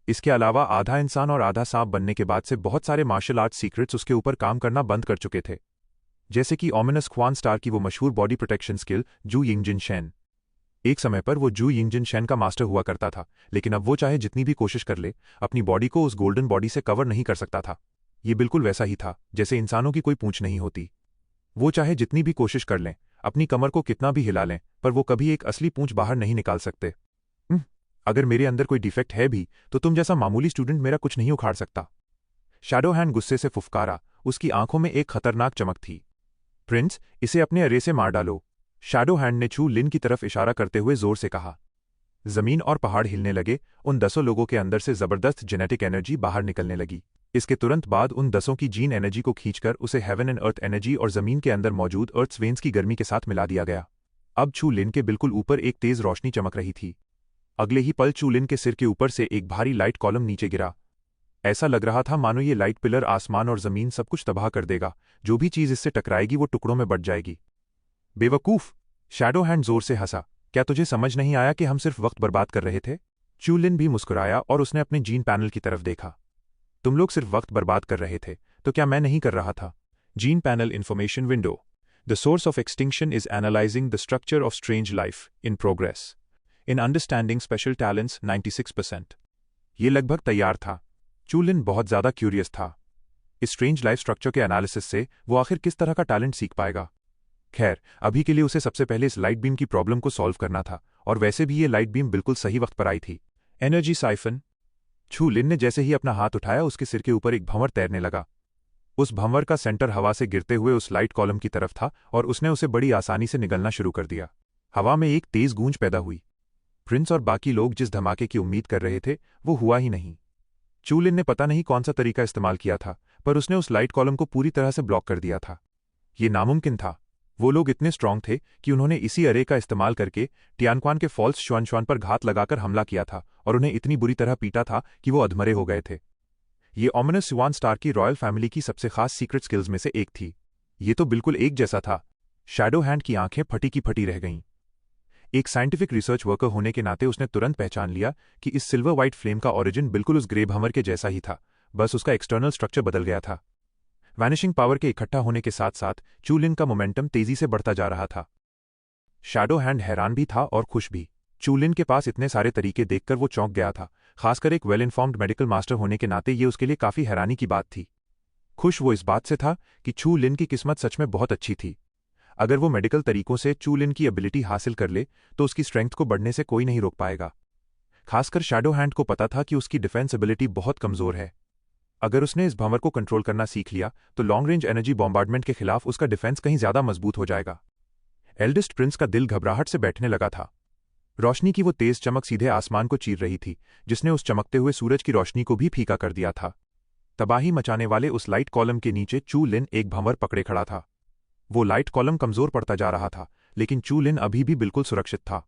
S1: इसके अलावा आधा इंसान और आधा सांप बनने के बाद से बहुत सारे मार्शल आर्ट सीक्रेट्स उसके ऊपर काम करना बंद कर चुके थे, जैसे कि ओमिनस ख्वान स्टार की वो मशहूर बॉडी प्रोटेक्शन स्किल जू यिंगजिन शेन। एक समय पर वो जू यिंगजिन शेन का मास्टर हुआ करता था, लेकिन अब वो चाहे जितनी भी कोशिश कर ले, अपनी बॉडी को उस गोल्डन बॉडी से कवर नहीं कर सकता था। ये बिल्कुल वैसा ही था जैसे इंसानों की कोई पूंछ नहीं होती। वो चाहे जितनी भी कोशिश कर लें, अपनी कमर को कितना भी हिला लें, पर वो कभी एक असली पूंछ बाहर नहीं निकाल सकते। अगर मेरे अंदर कोई डिफेक्ट है भी तो तुम जैसा मामूली स्टूडेंट मेरा कुछ नहीं उखाड़ सकता। शैडो हैंड गुस्से से फुफकारा। उसकी आंखों में एक खतरनाक चमक थी। प्रिंस, इसे अपने अरे से मार डालो। शैडो हैंड ने चू लिन की तरफ इशारा करते हुए जोर से कहा। जमीन और पहाड़ हिलने लगे। उन 10 लोगों के अंदर से जबरदस्त जेनेटिक एनर्जी बाहर निकलने लगी। इसके तुरंत बाद उन 10 की जीन एनर्जी को खींचकर उसे हेवन एंड अर्थ एनर्जी और जमीन के अंदर मौजूद अर्थ वेन्स की गर्मी के साथ मिला दिया गया। अब चू लिन के बिल्कुल ऊपर एक तेज रोशनी चमक रही थी। अगले ही पल चू लिन के सिर के ऊपर से एक भारी लाइट कॉलम नीचे गिरा। ऐसा लग रहा था मानो ये लाइट पिलर आसमान और जमीन सब कुछ तबाह कर देगा। जो भी चीज इससे टकराएगी वो टुकड़ों में बट जाएगी। बेवकूफ! शैडो हैंड जोर से हंसा। क्या तुझे समझ नहीं आया कि हम सिर्फ वक्त बर्बाद कर रहे थे? चू लिन भी मुस्कुराया और उसने अपने जीन पैनल की तरफ देखा। तुम लोग सिर्फ वक्त बर्बाद कर रहे थे, तो क्या मैं नहीं कर रहा था? Gene panel information window. The source of extinction is analysing the structure of strange life in progress in understanding special talents 96%। ये लगभग तैयार था। चू लिन बहुत ज्यादा क्यूरियस था। इस स्ट्रेंज लाइफ स्ट्रक्चर के एनालिसिस से वो आखिर किस तरह का टैलेंट सीख पाएगा। खैर, अभी के लिए उसे सबसे पहले इस लाइट बीम की प्रॉब्लम को सॉल्व करना था, और वैसे भी ये लाइट बीम बिल्कुल सही वक्त पर आई थी। Energy siphon. चू लिन ने जैसे ही अपना हाथ उठाया, उसके सिर के ऊपर एक भंवर तैरने लगा। उस भंवर का सेंटर हवा से गिरते हुए उस लाइट कॉलम की तरफ था और उसने उसे बड़ी आसानी से निगलना शुरू कर दिया। हवा में एक तेज गूंज पैदा हुई। प्रिंस और बाकी लोग जिस धमाके की उम्मीद कर रहे थे, वो हुआ ही नहीं। चू लिन ने पता नहीं कौन सा तरीका इस्तेमाल किया था, पर उसने उस लाइट कॉलम को पूरी तरह से ब्लॉक कर दिया था। ये नामुमकिन था। वो लोग इतने स्ट्रांग थे कि उन्होंने इसी अरे का इस्तेमाल करके टियानक्वान के फॉल्स शुआनशुआन पर घात लगाकर हमला किया था और उन्हें इतनी बुरी तरह पीटा था कि वो अधमरे हो गए थे। ये ऑमिनस सिवान स्टार की रॉयल फैमिली की सबसे खास सीक्रेट स्किल्स में से एक थी। ये तो बिल्कुल एक जैसा था। शैडो हैंड की आंखें फटी की फटी रह गईं। एक साइंटिफिक रिसर्च वर्कर होने के नाते उसने तुरंत पहचान लिया कि इस सिल्वर व्हाइट फ्लेम का ओरिजिन बिल्कुल उस ग्रे भंवर के जैसा ही था, बस उसका एक्सटर्नल स्ट्रक्चर बदल गया था। वैनिशिंग पावर के इकट्ठा होने के साथ साथ चू लिन का मोमेंटम तेजी से बढ़ता जा रहा था। शैडो हैंड हैरान भी था और खुश भी। चू लिन के पास इतने सारे तरीके देखकर वो चौंक गया था। खासकर एक वेल इन्फॉर्म्ड मेडिकल मास्टर होने के नाते ये उसके लिए काफी हैरानी की बात थी। खुश वो इस बात से था कि चू लिन की किस्मत सच में बहुत अच्छी थी। अगर वो मेडिकल तरीकों से चू लिन की एबिलिटी हासिल कर ले तो उसकी स्ट्रेंथ को बढ़ने से कोई नहीं रोक पाएगा। खासकर शैडो हैंड को पता था कि उसकी डिफेंस एबिलिटी बहुत कमजोर है। अगर उसने इस भंवर को कंट्रोल करना सीख लिया तो लॉन्ग रेंज एनर्जी बॉम्बार्डमेंट के खिलाफ उसका डिफेंस कहीं ज्यादा मजबूत हो जाएगा। एल्डेस्ट प्रिंस का दिल घबराहट से बैठने लगा था। रोशनी की वो तेज चमक सीधे आसमान को चीर रही थी, जिसने उस चमकते हुए सूरज की रोशनी को भी फीका कर दिया था। तबाही मचाने वाले उस लाइट कॉलम के नीचे चू लिन एक भंवर पकड़े खड़ा था। वो लाइट कॉलम कमजोर पड़ता जा रहा था, लेकिन चू लिन अभी भी बिल्कुल सुरक्षित था।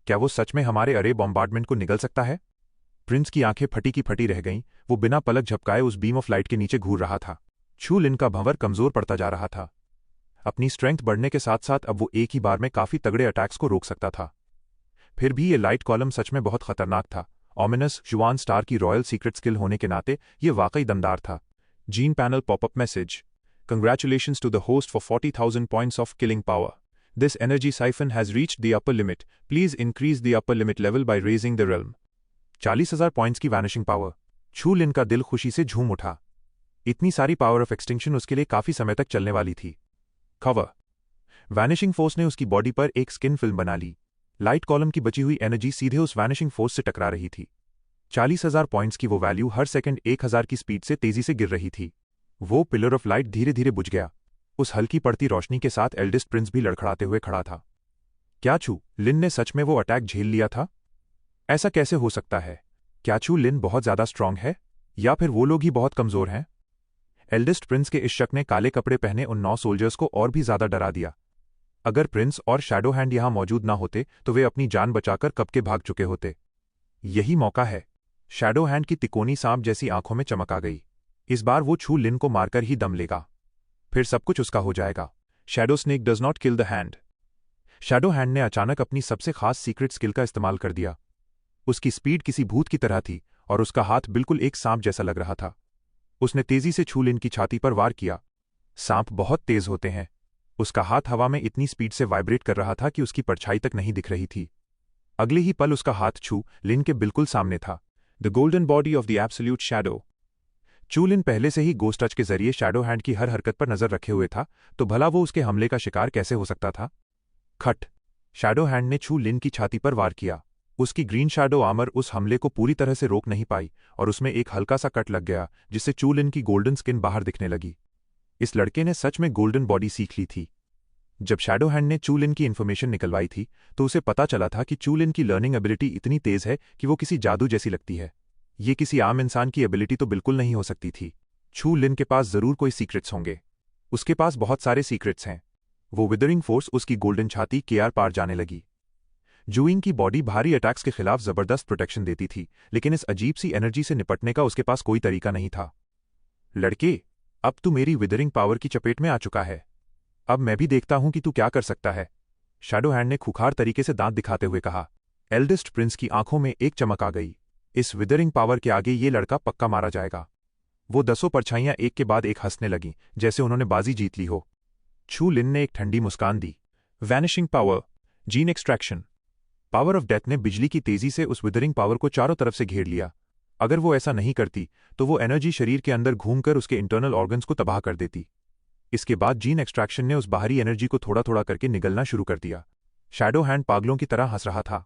S1: क्या वो सच में हमारे अरे बॉम्बार्डमेंट को निगल सकता है? प्रिंस की आंखें फटी की फटी रह गईं। वो बिना पलक झपकाए उस बीम ऑफ लाइट के नीचे घूर रहा था। चू लिन का भंवर कमजोर पड़ता जा रहा था। अपनी स्ट्रेंथ बढ़ने के साथ साथ अब वो एक ही बार में काफी तगड़े अटैक्स को रोक सकता था। फिर भी ये लाइट कॉलम सच में बहुत खतरनाक था। ऑमिनस शुआन स्टार की रॉयल सीक्रेट स्किल होने के नाते ये वाकई दमदार था। Gene panel popup message. Congratulations to the host for 40,000 points of killing power. This energy siphon has reached the upper limit. Please increase the upper limit level by raising the realm. 40,000 points की vanishing power. चू लिन का दिल खुशी से झूम उठा। इतनी सारी पावर ऑफ एक्सटिंक्शन उसके लिए काफी समय तक चलने वाली थी। कवर। वैनिशिंग फोर्स ने उसकी बॉडी पर एक स्किन फिल्म बना ली। लाइट कॉलम की बची हुई एनर्जी सीधे उस वैनिशिंग फोर्स से टकरा रही थी। 40,000 पॉइंट्स की वो वैल्यू हर सेकंड 1,000 की स्पीड से तेजी से गिर रही थी। वो पिलर ऑफ लाइट धीरे धीरे बुझ गया। उस हल्की पड़ती रोशनी के साथ एल्डेस्ट प्रिंस भी लड़खड़ाते हुए खड़ा था। क्या चू लिन ने सच में वो अटैक झेल लिया था? ऐसा कैसे हो सकता है? क्या चू लिन बहुत ज्यादा स्ट्रांग है, या फिर वो लोग ही बहुत कमजोर हैं? एल्डेस्ट प्रिंस के इस शक ने काले कपड़े पहने उन 9 सोल्जर्स को और भी ज्यादा डरा दिया। अगर प्रिंस और शैडो हैंड यहां मौजूद ना होते तो वे अपनी जान बचाकर कब के भाग चुके होते। यही मौका है। शैडो हैंड की तिकोनी सांप जैसी आंखों में चमक आ गई। इस बार वो चू लिन को मारकर ही दम लेगा। फिर सब कुछ उसका हो जाएगा। Shadow snake does not kill the hand. Shadow hand ने अचानक अपनी सबसे खास सीक्रेट स्किल का इस्तेमाल कर दिया। उसकी स्पीड किसी भूत की तरह थी और उसका हाथ बिल्कुल एक सांप जैसा लग रहा था। उसने तेजी से चू लिन की छाती पर वार किया। सांप बहुत तेज होते हैं। उसका हाथ हवा में इतनी स्पीड से वाइब्रेट कर रहा था कि उसकी परछाई तक नहीं दिख रही थी। अगले ही पल उसका हाथ चू लिन के बिल्कुल सामने था। The golden body of the absolute shadow. चू लिन पहले से ही गोस्ट टच के जरिए शैडो हैंड की हर हरकत पर नजर रखे हुए था, तो भला वो उसके हमले का शिकार कैसे हो सकता था? खट। शैडो हैंड ने चू लिन की छाती पर वार किया। उसकी ग्रीन शैडो आर्मर उस हमले को पूरी तरह से रोक नहीं पाई और उसमें एक हल्का सा कट लग गया, जिससे चू लिन की गोल्डन स्किन बाहर दिखने लगी। इस लड़के ने सच में गोल्डन बॉडी सीख ली थी। जब शैडो हैंड ने चू लिन की इन्फॉर्मेशन निकलवाई थी तो उसे पता चला था कि चू लिन की लर्निंग एबिलिटी इतनी तेज है कि वो किसी जादू जैसी लगती है। ये किसी आम इंसान की एबिलिटी तो बिल्कुल नहीं हो सकती थी। चू लिन के पास जरूर कोई सीक्रेट्स होंगे। उसके पास बहुत सारे सीक्रेट्स हैं। वो विदरिंग फोर्स उसकी गोल्डन छाती के आर पार जाने लगी। जूइंग की बॉडी भारी अटैक्स के खिलाफ जबरदस्त प्रोटेक्शन देती थी, लेकिन इस अजीब सी एनर्जी से निपटने का उसके पास कोई तरीका नहीं था। लड़के, अब तू मेरी विदरिंग पावर की चपेट में आ चुका है। अब मैं भी देखता हूं कि तू क्या कर सकता है। शैडो हैंड ने खुखार तरीके से दांत दिखाते हुए कहा। एल्डेस्ट प्रिंस की आंखों में एक चमक आ गई। इस विदरिंग पावर के आगे ये लड़का पक्का मारा जाएगा। वो 10 परछाइयां एक के बाद एक हंसने लगीं, जैसे उन्होंने बाजी जीत ली हो। छू लिन ने एक ठंडी मुस्कान दी। Vanishing power, gene extraction. Power of death ने बिजली की तेजी से उस विदरिंग पावर को चारों तरफ से घेर लिया। अगर वो ऐसा नहीं करती तो वो एनर्जी शरीर के अंदर घूमकर उसके इंटरनल ऑर्गन्स को तबाह कर देती। इसके बाद जीन एक्सट्रैक्शन ने उस बाहरी एनर्जी को थोड़ा थोड़ा करके निगलना शुरू कर दिया। शैडो हैंड पागलों की तरह हंस रहा था,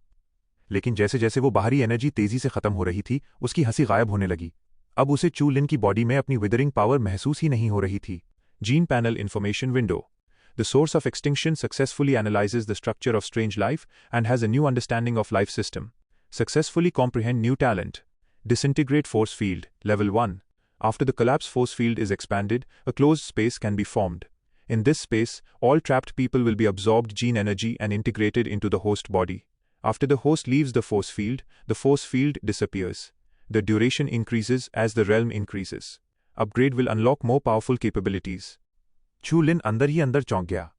S1: लेकिन जैसे जैसे वो बाहरी एनर्जी तेजी से खत्म हो रही थी, उसकी हंसी गायब होने लगी। अब उसे चू लिन की बॉडी में अपनी विदरिंग पावर महसूस ही नहीं हो रही थी। Gene panel information window. The source of extinction successfully analyzes the structure of strange life and has a new understanding of life system. Successfully comprehend new talent. Disintegrate force field, level 1. After the collapse force field is expanded, a closed space can be formed. In this space, all trapped people will be absorbed gene energy and integrated into the host body. After the host leaves the force field disappears. The duration increases as the realm increases. Upgrade will unlock more powerful capabilities. छू लिन अंदर ही अंदर चौंक गया।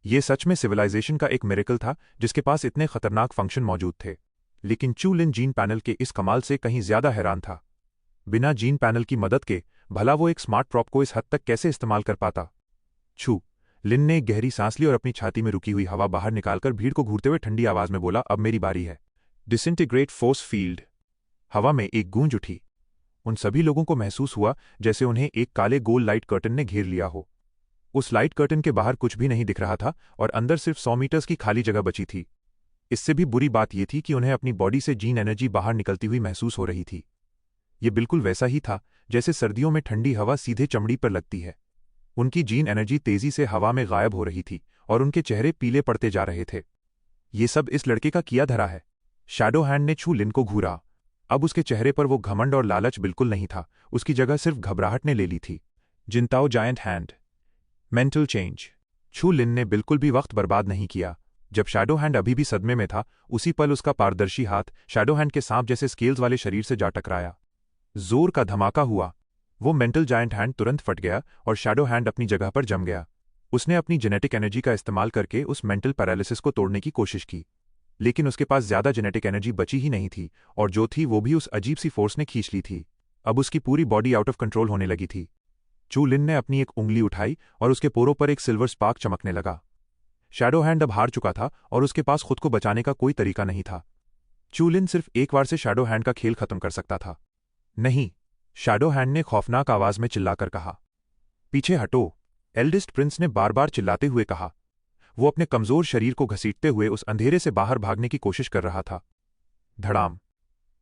S1: ये सच में civilisation का एक miracle था जिसके पास इतने खतरनाक फंक्शन मौजूद थे। लेकिन चू लिन जीन पैनल के इस कमाल से कहीं ज्यादा हैरान था। बिना जीन पैनल की मदद के भला वो एक स्मार्ट प्रॉप को इस हद तक कैसे इस्तेमाल कर पाता। छू लिन ने एक गहरी सांस ली और अपनी छाती में रुकी हुई हवा बाहर निकालकर भीड़ को घूरते हुए ठंडी आवाज में बोला, अब मेरी बारी है। Disintegrate force field. हवा में एक गूंज उठी। उन सभी लोगों को महसूस हुआ जैसे उन्हें एक काले गोल लाइट कर्टन ने घेर लिया हो। उस लाइट कर्टन के बाहर कुछ भी नहीं दिख रहा था और अंदर सिर्फ 100 मीटर्स की खाली जगह बची थी। इससे भी बुरी बात यह थी कि उन्हें अपनी बॉडी से जीन एनर्जी बाहर निकलती हुई महसूस हो रही थी। ये बिल्कुल वैसा ही था जैसे सर्दियों में ठंडी हवा सीधे चमड़ी पर लगती है। उनकी जीन एनर्जी तेजी से हवा में गायब हो रही थी और उनके चेहरे पीले पड़ते जा रहे थे। ये सब इस लड़के का किया धरा है। शैडो हैंड ने छू लिन को घूरा। अब उसके चेहरे पर वो घमंड और लालच बिल्कुल नहीं था, उसकी जगह सिर्फ घबराहट ने ले ली थी। जिनताओ जायंट हैंड। Mental change. छू लिन ने बिल्कुल भी वक्त बर्बाद नहीं किया। जब शैडो हैंड अभी भी सदमे में था, उसी पल उसका पारदर्शी हाथ शैडो हैंड के सांप जैसे स्केल्स वाले शरीर से जा टकराया। जोर का धमाका हुआ। वो मेंटल जायंट हैंड तुरंत फट गया और शैडो हैंड अपनी जगह पर जम गया। उसने अपनी जेनेटिक एनर्जी का इस्तेमाल करके उस मेंटल पैरालिसिस को तोड़ने की कोशिश की, लेकिन उसके पास ज्यादा जेनेटिक एनर्जी बची ही नहीं थी और जो थी वो भी उस अजीब सी फोर्स ने खींच ली थी। अब उसकी पूरी बॉडी आउट ऑफ कंट्रोल होने लगी थी। चू लिन ने अपनी एक उंगली उठाई और उसके पोरों पर एक सिल्वर स्पार्क चमकने लगा। शैडो हैंड अब हार चुका था और उसके पास खुद को बचाने का कोई तरीका नहीं था। चू लिन सिर्फ एक बार से शैडो हैंड का खेल खत्म कर सकता था। नहीं, शैडो हैंड ने खौफनाक आवाज में चिल्लाकर कहा। पीछे हटो, एल्डेस्ट प्रिंस ने बार बार चिल्लाते हुए कहा। वो अपने कमजोर शरीर को घसीटते हुए उस अंधेरे से बाहर भागने की कोशिश कर रहा था। धड़ाम।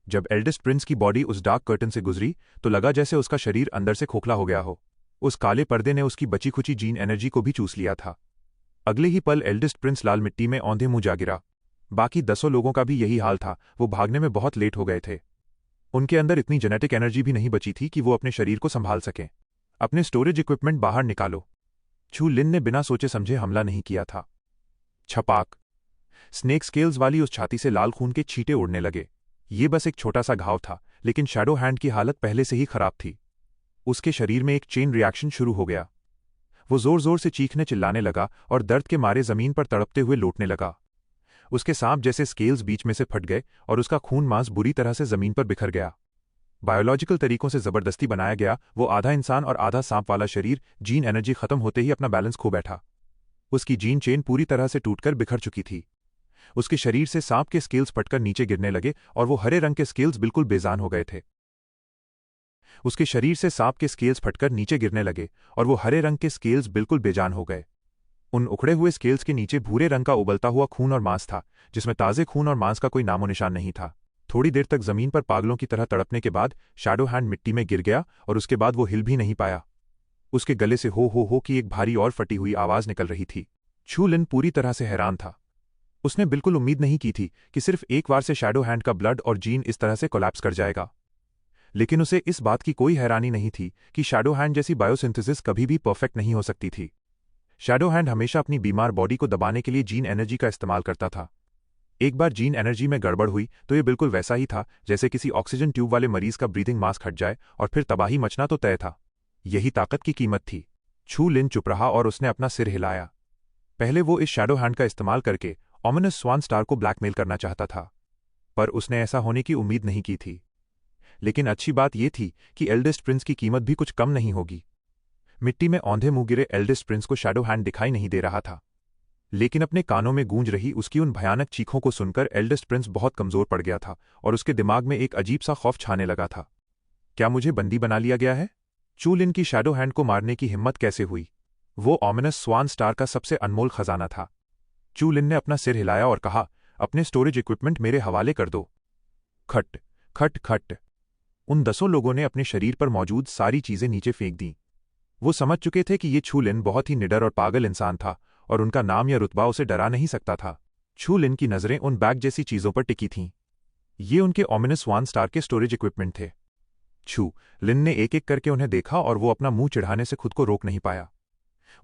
S1: जब एल्डेस्ट प्रिंस की बॉडी उस डार्क कर्टन से गुजरी तो लगा जैसे उसका शरीर अंदर से खोखला हो गया हो। उस काले पर्दे ने उसकी बची खुची जीन एनर्जी को भी चूस लिया था। अगले ही पल एल्डेस्ट प्रिंस लाल मिट्टी में औंधे मुंह जा गिरा। बाकी 10 लोगों का भी यही हाल था। वो भागने में बहुत लेट हो गए थे। उनके अंदर इतनी जेनेटिक एनर्जी भी नहीं बची थी कि वो अपने शरीर को संभाल सकें। अपने स्टोरेज इक्विपमेंट बाहर निकालो। छू लिन ने बिना सोचे समझे हमला नहीं किया था। छपाक। स्नेक स्केल्स वाली उस छाती से लाल खून के छींटे उड़ने लगे। ये बस एक छोटा सा घाव था, लेकिन शैडो हैंड की हालत पहले से ही खराब थी। उसके शरीर में एक चेन रिएक्शन शुरू हो गया। वो जोर जोर से चीखने चिल्लाने लगा और दर्द के मारे जमीन पर तड़पते हुए लौटने लगा। उसके सांप जैसे स्केल्स बीच में से फट गए और उसका खून मांस बुरी तरह से जमीन पर बिखर गया। बायोलॉजिकल तरीकों से जबरदस्ती बनाया गया वो आधा इंसान और आधा सांप वाला शरीर जीन एनर्जी खत्म होते ही अपना बैलेंस खो बैठा। उसकी जीन चेन पूरी तरह से टूटकर बिखर चुकी थी। उसके शरीर से सांप के स्केल्स फटकर नीचे गिरने लगे और वो हरे रंग के स्केल्स बिल्कुल बेजान हो गए थे। उसके शरीर से सांप के स्केल्स फटकर नीचे गिरने लगे और वो हरे रंग के स्केल्स बिल्कुल बेजान हो गए। उन उखड़े हुए स्केल्स के नीचे भूरे रंग का उबलता हुआ खून और मांस था, जिसमें ताजे खून और मांस का कोई नामो निशान नहीं था। थोड़ी देर तक जमीन पर पागलों की तरह तड़पने के बाद शैडो हैंड मिट्टी में गिर गया और उसके बाद वो हिल भी नहीं पाया। उसके गले से हो की एक भारी और फटी हुई आवाज निकल रही थी। छू लिन पूरी तरह से हैरान था। उसने बिल्कुल उम्मीद नहीं की थी कि सिर्फ एक बार से शैडो हैंड का ब्लड और जीन इस तरह से कोलैप्स कर जाएगा। लेकिन उसे इस बात की कोई हैरानी नहीं थी कि शैडो हैंड जैसी बायोसिंथेसिस कभी भी परफेक्ट नहीं हो सकती थी। शैडो हैंड हमेशा अपनी बीमार बॉडी को दबाने के लिए जीन एनर्जी का इस्तेमाल करता था। एक बार जीन एनर्जी में गड़बड़ हुई तो ये बिल्कुल वैसा ही था जैसे किसी ऑक्सीजन ट्यूब वाले मरीज का ब्रीथिंग मास्क हट जाए और फिर तबाही मचना तो तय था। यही ताकत की कीमत थी। छू लिन चुप रहा और उसने अपना सिर हिलाया। पहले वो इस शैडो हैंड का इस्तेमाल करके ऑमिनस स्वान स्टार को ब्लैकमेल करना चाहता था, पर उसने ऐसा होने की उम्मीद नहीं की थी। लेकिन अच्छी बात यह थी कि एल्डेस्ट प्रिंस की कीमत भी कुछ कम नहीं होगी। मिट्टी में औंधे मुंह गिरे एल्डेस्ट प्रिंस को शैडो हैंड दिखाई नहीं दे रहा था, लेकिन अपने कानों में गूंज रही उसकी उन भयानक चीखों को सुनकर एल्डेस्ट प्रिंस बहुत कमजोर पड़ गया था और उसके दिमाग में एक अजीब सा खौफ छाने लगा था। क्या मुझे बंदी बना लिया गया है? चू लिन की शैडो हैंड को मारने की हिम्मत कैसे हुई? वो ऑमिनस स्वान स्टार का सबसे अनमोल खजाना था। चू लिन ने अपना सिर हिलाया और कहा, अपने स्टोरेज इक्विपमेंट मेरे हवाले कर दो। खट खट खट। उन 10 लोगों ने अपने शरीर पर मौजूद सारी चीजें नीचे फेंक दी। वो समझ चुके थे कि ये छू लिन बहुत ही निडर और पागल इंसान था और उनका नाम या रुतबा उसे डरा नहीं सकता था। छू लिन की नजरें उन बैग जैसी चीजों पर टिकी थीं। ये उनके ऑमिनस स्वान स्टार के स्टोरेज इक्विपमेंट थे। छू लिन ने एक एक करके उन्हें देखा और वो अपना मुंह चिढ़ाने से खुद को रोक नहीं पाया।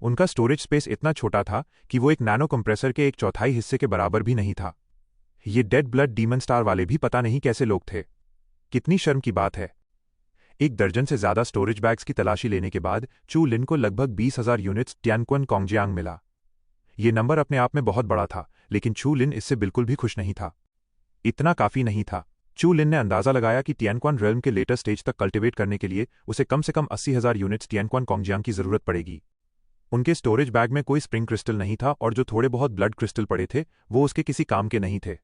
S1: उनका स्टोरेज स्पेस इतना छोटा था कि वो एक नैनो कंप्रेसर के 1/4 हिस्से के बराबर भी नहीं था। ये डेड ब्लड डीमन स्टार वाले भी पता नहीं कैसे लोग थे। कितनी शर्म की बात है। 1 दर्जन से ज्यादा स्टोरेज बैग्स की तलाशी लेने के बाद चू लिन को लगभग 20,000 यूनिट्स टियानक्वन कोंगजियांग मिला। ये नंबर अपने आप में बहुत बड़ा था, लेकिन चू लिन इससे बिल्कुल भी खुश नहीं था। इतना काफी नहीं था। चू लिन ने अंदाजा लगाया कि टियानक्वन रेल्म के लेटर स्टेज तक कल्टिवेट करने के लिए उसे कम से कम 80,000 यूनिट्स टियानक्वन कोंगजियांग की जरूरत पड़ेगी। उनके स्टोरेज बैग में कोई स्प्रिंग क्रिस्टल नहीं था और जो थोड़े बहुत ब्लड क्रिस्टल पड़े थे वो उसके किसी काम के नहीं थे।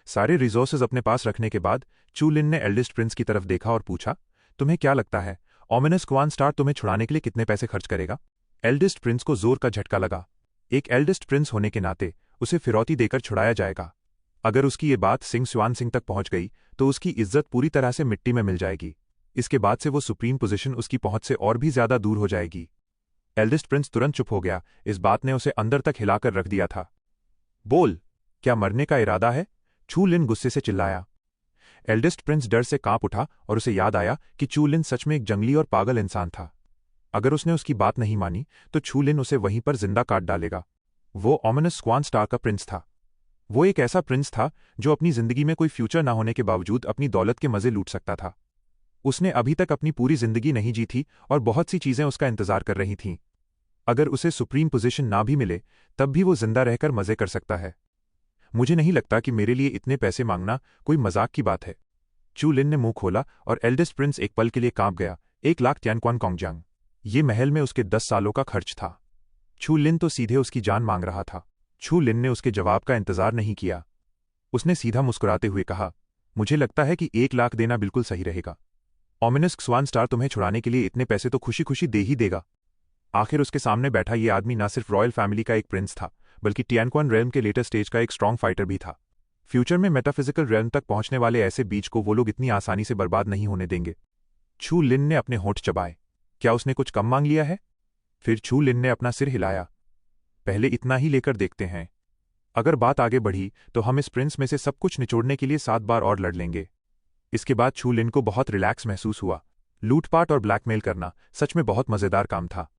S1: सारे रिसोर्सेज अपने पास रखने के बाद चू लिन ने एल्डेस्ट प्रिंस की तरफ देखा और पूछा, तुम्हें क्या लगता है ऑमिनस स्वान स्टार तुम्हें छुड़ाने के लिए कितने पैसे खर्च करेगा? एल्डेस्ट प्रिंस को जोर का झटका लगा। एक एल्डेस्ट प्रिंस होने के नाते उसे फिरौती देकर छुड़ाया जाएगा। अगर उसकी ये बात सिंह स्वान सिंह तक पहुंच गई तो उसकी इज्जत पूरी तरह से मिट्टी में मिल जाएगी। इसके बाद से वो सुप्रीम पोजीशन उसकी पहुंच से और भी ज्यादा दूर हो जाएगी। एल्डेस्ट प्रिंस तुरंत चुप हो गया। इस बात ने उसे अंदर तक हिलाकर रख दिया था। बोल, क्या मरने का इरादा है? चू लिन गुस्से से चिल्लाया। एल्डेस्ट प्रिंस डर से कांप उठा और उसे याद आया कि चू लिन सच में एक जंगली और पागल इंसान था। अगर उसने उसकी बात नहीं मानी तो चू लिन उसे वहीं पर जिंदा काट डालेगा। वो ऑमिनस स्वान स्टार का प्रिंस था। वो एक ऐसा प्रिंस था जो अपनी जिंदगी में कोई फ्यूचर ना होने के बावजूद अपनी दौलत के मजे लूट सकता था। उसने अभी तक अपनी पूरी जिंदगी नहीं जी थी और बहुत सी चीजें उसका इंतजार कर रही थीं। अगर उसे सुप्रीम पोजीशन ना भी मिले तब भी वो जिंदा रहकर मजे कर सकता है। मुझे नहीं लगता कि मेरे लिए इतने पैसे मांगना कोई मजाक की बात है। चू लिन ने मुंह खोला और एल्डेस्ट प्रिंस एक पल के लिए कांप गया। 1,00,000 टियानक्वन कोंगजियांग। ये महल में उसके 10 सालों का खर्च था। चू लिन तो सीधे उसकी जान मांग रहा था। चू लिन ने उसके जवाब का इंतजार नहीं किया। उसने सीधा मुस्कुराते हुए कहा, मुझे लगता है कि 1,00,000 देना बिल्कुल सही रहेगा। ऑमिनस स्वान स्टार तुम्हें छुड़ाने के लिए इतने पैसे तो खुशी खुशी दे ही देगा। आखिर उसके सामने बैठा ये आदमी न सिर्फ रॉयल फैमिली का एक प्रिंस था बल्कि टियानक्वन रेल्म के लेटर स्टेज का एक स्ट्रांग फाइटर भी था। फ्यूचर में मेटाफिजिकल रेल्म तक पहुंचने वाले ऐसे बीच को वो लोग इतनी आसानी से बर्बाद नहीं होने देंगे। चू लिन ने अपने होंठ चबाए। क्या उसने कुछ कम मांग लिया है? फिर चू लिन ने अपना सिर हिलाया। पहले इतना ही लेकर देखते हैं। अगर बात आगे बढ़ी तो हम इस प्रिंस में से सब कुछ निचोड़ने के लिए 7 बार और लड़ लेंगे। इसके बाद चू लिन को बहुत रिलैक्स महसूस हुआ। लूटपाट और ब्लैकमेल करना सच में बहुत मजेदार काम था।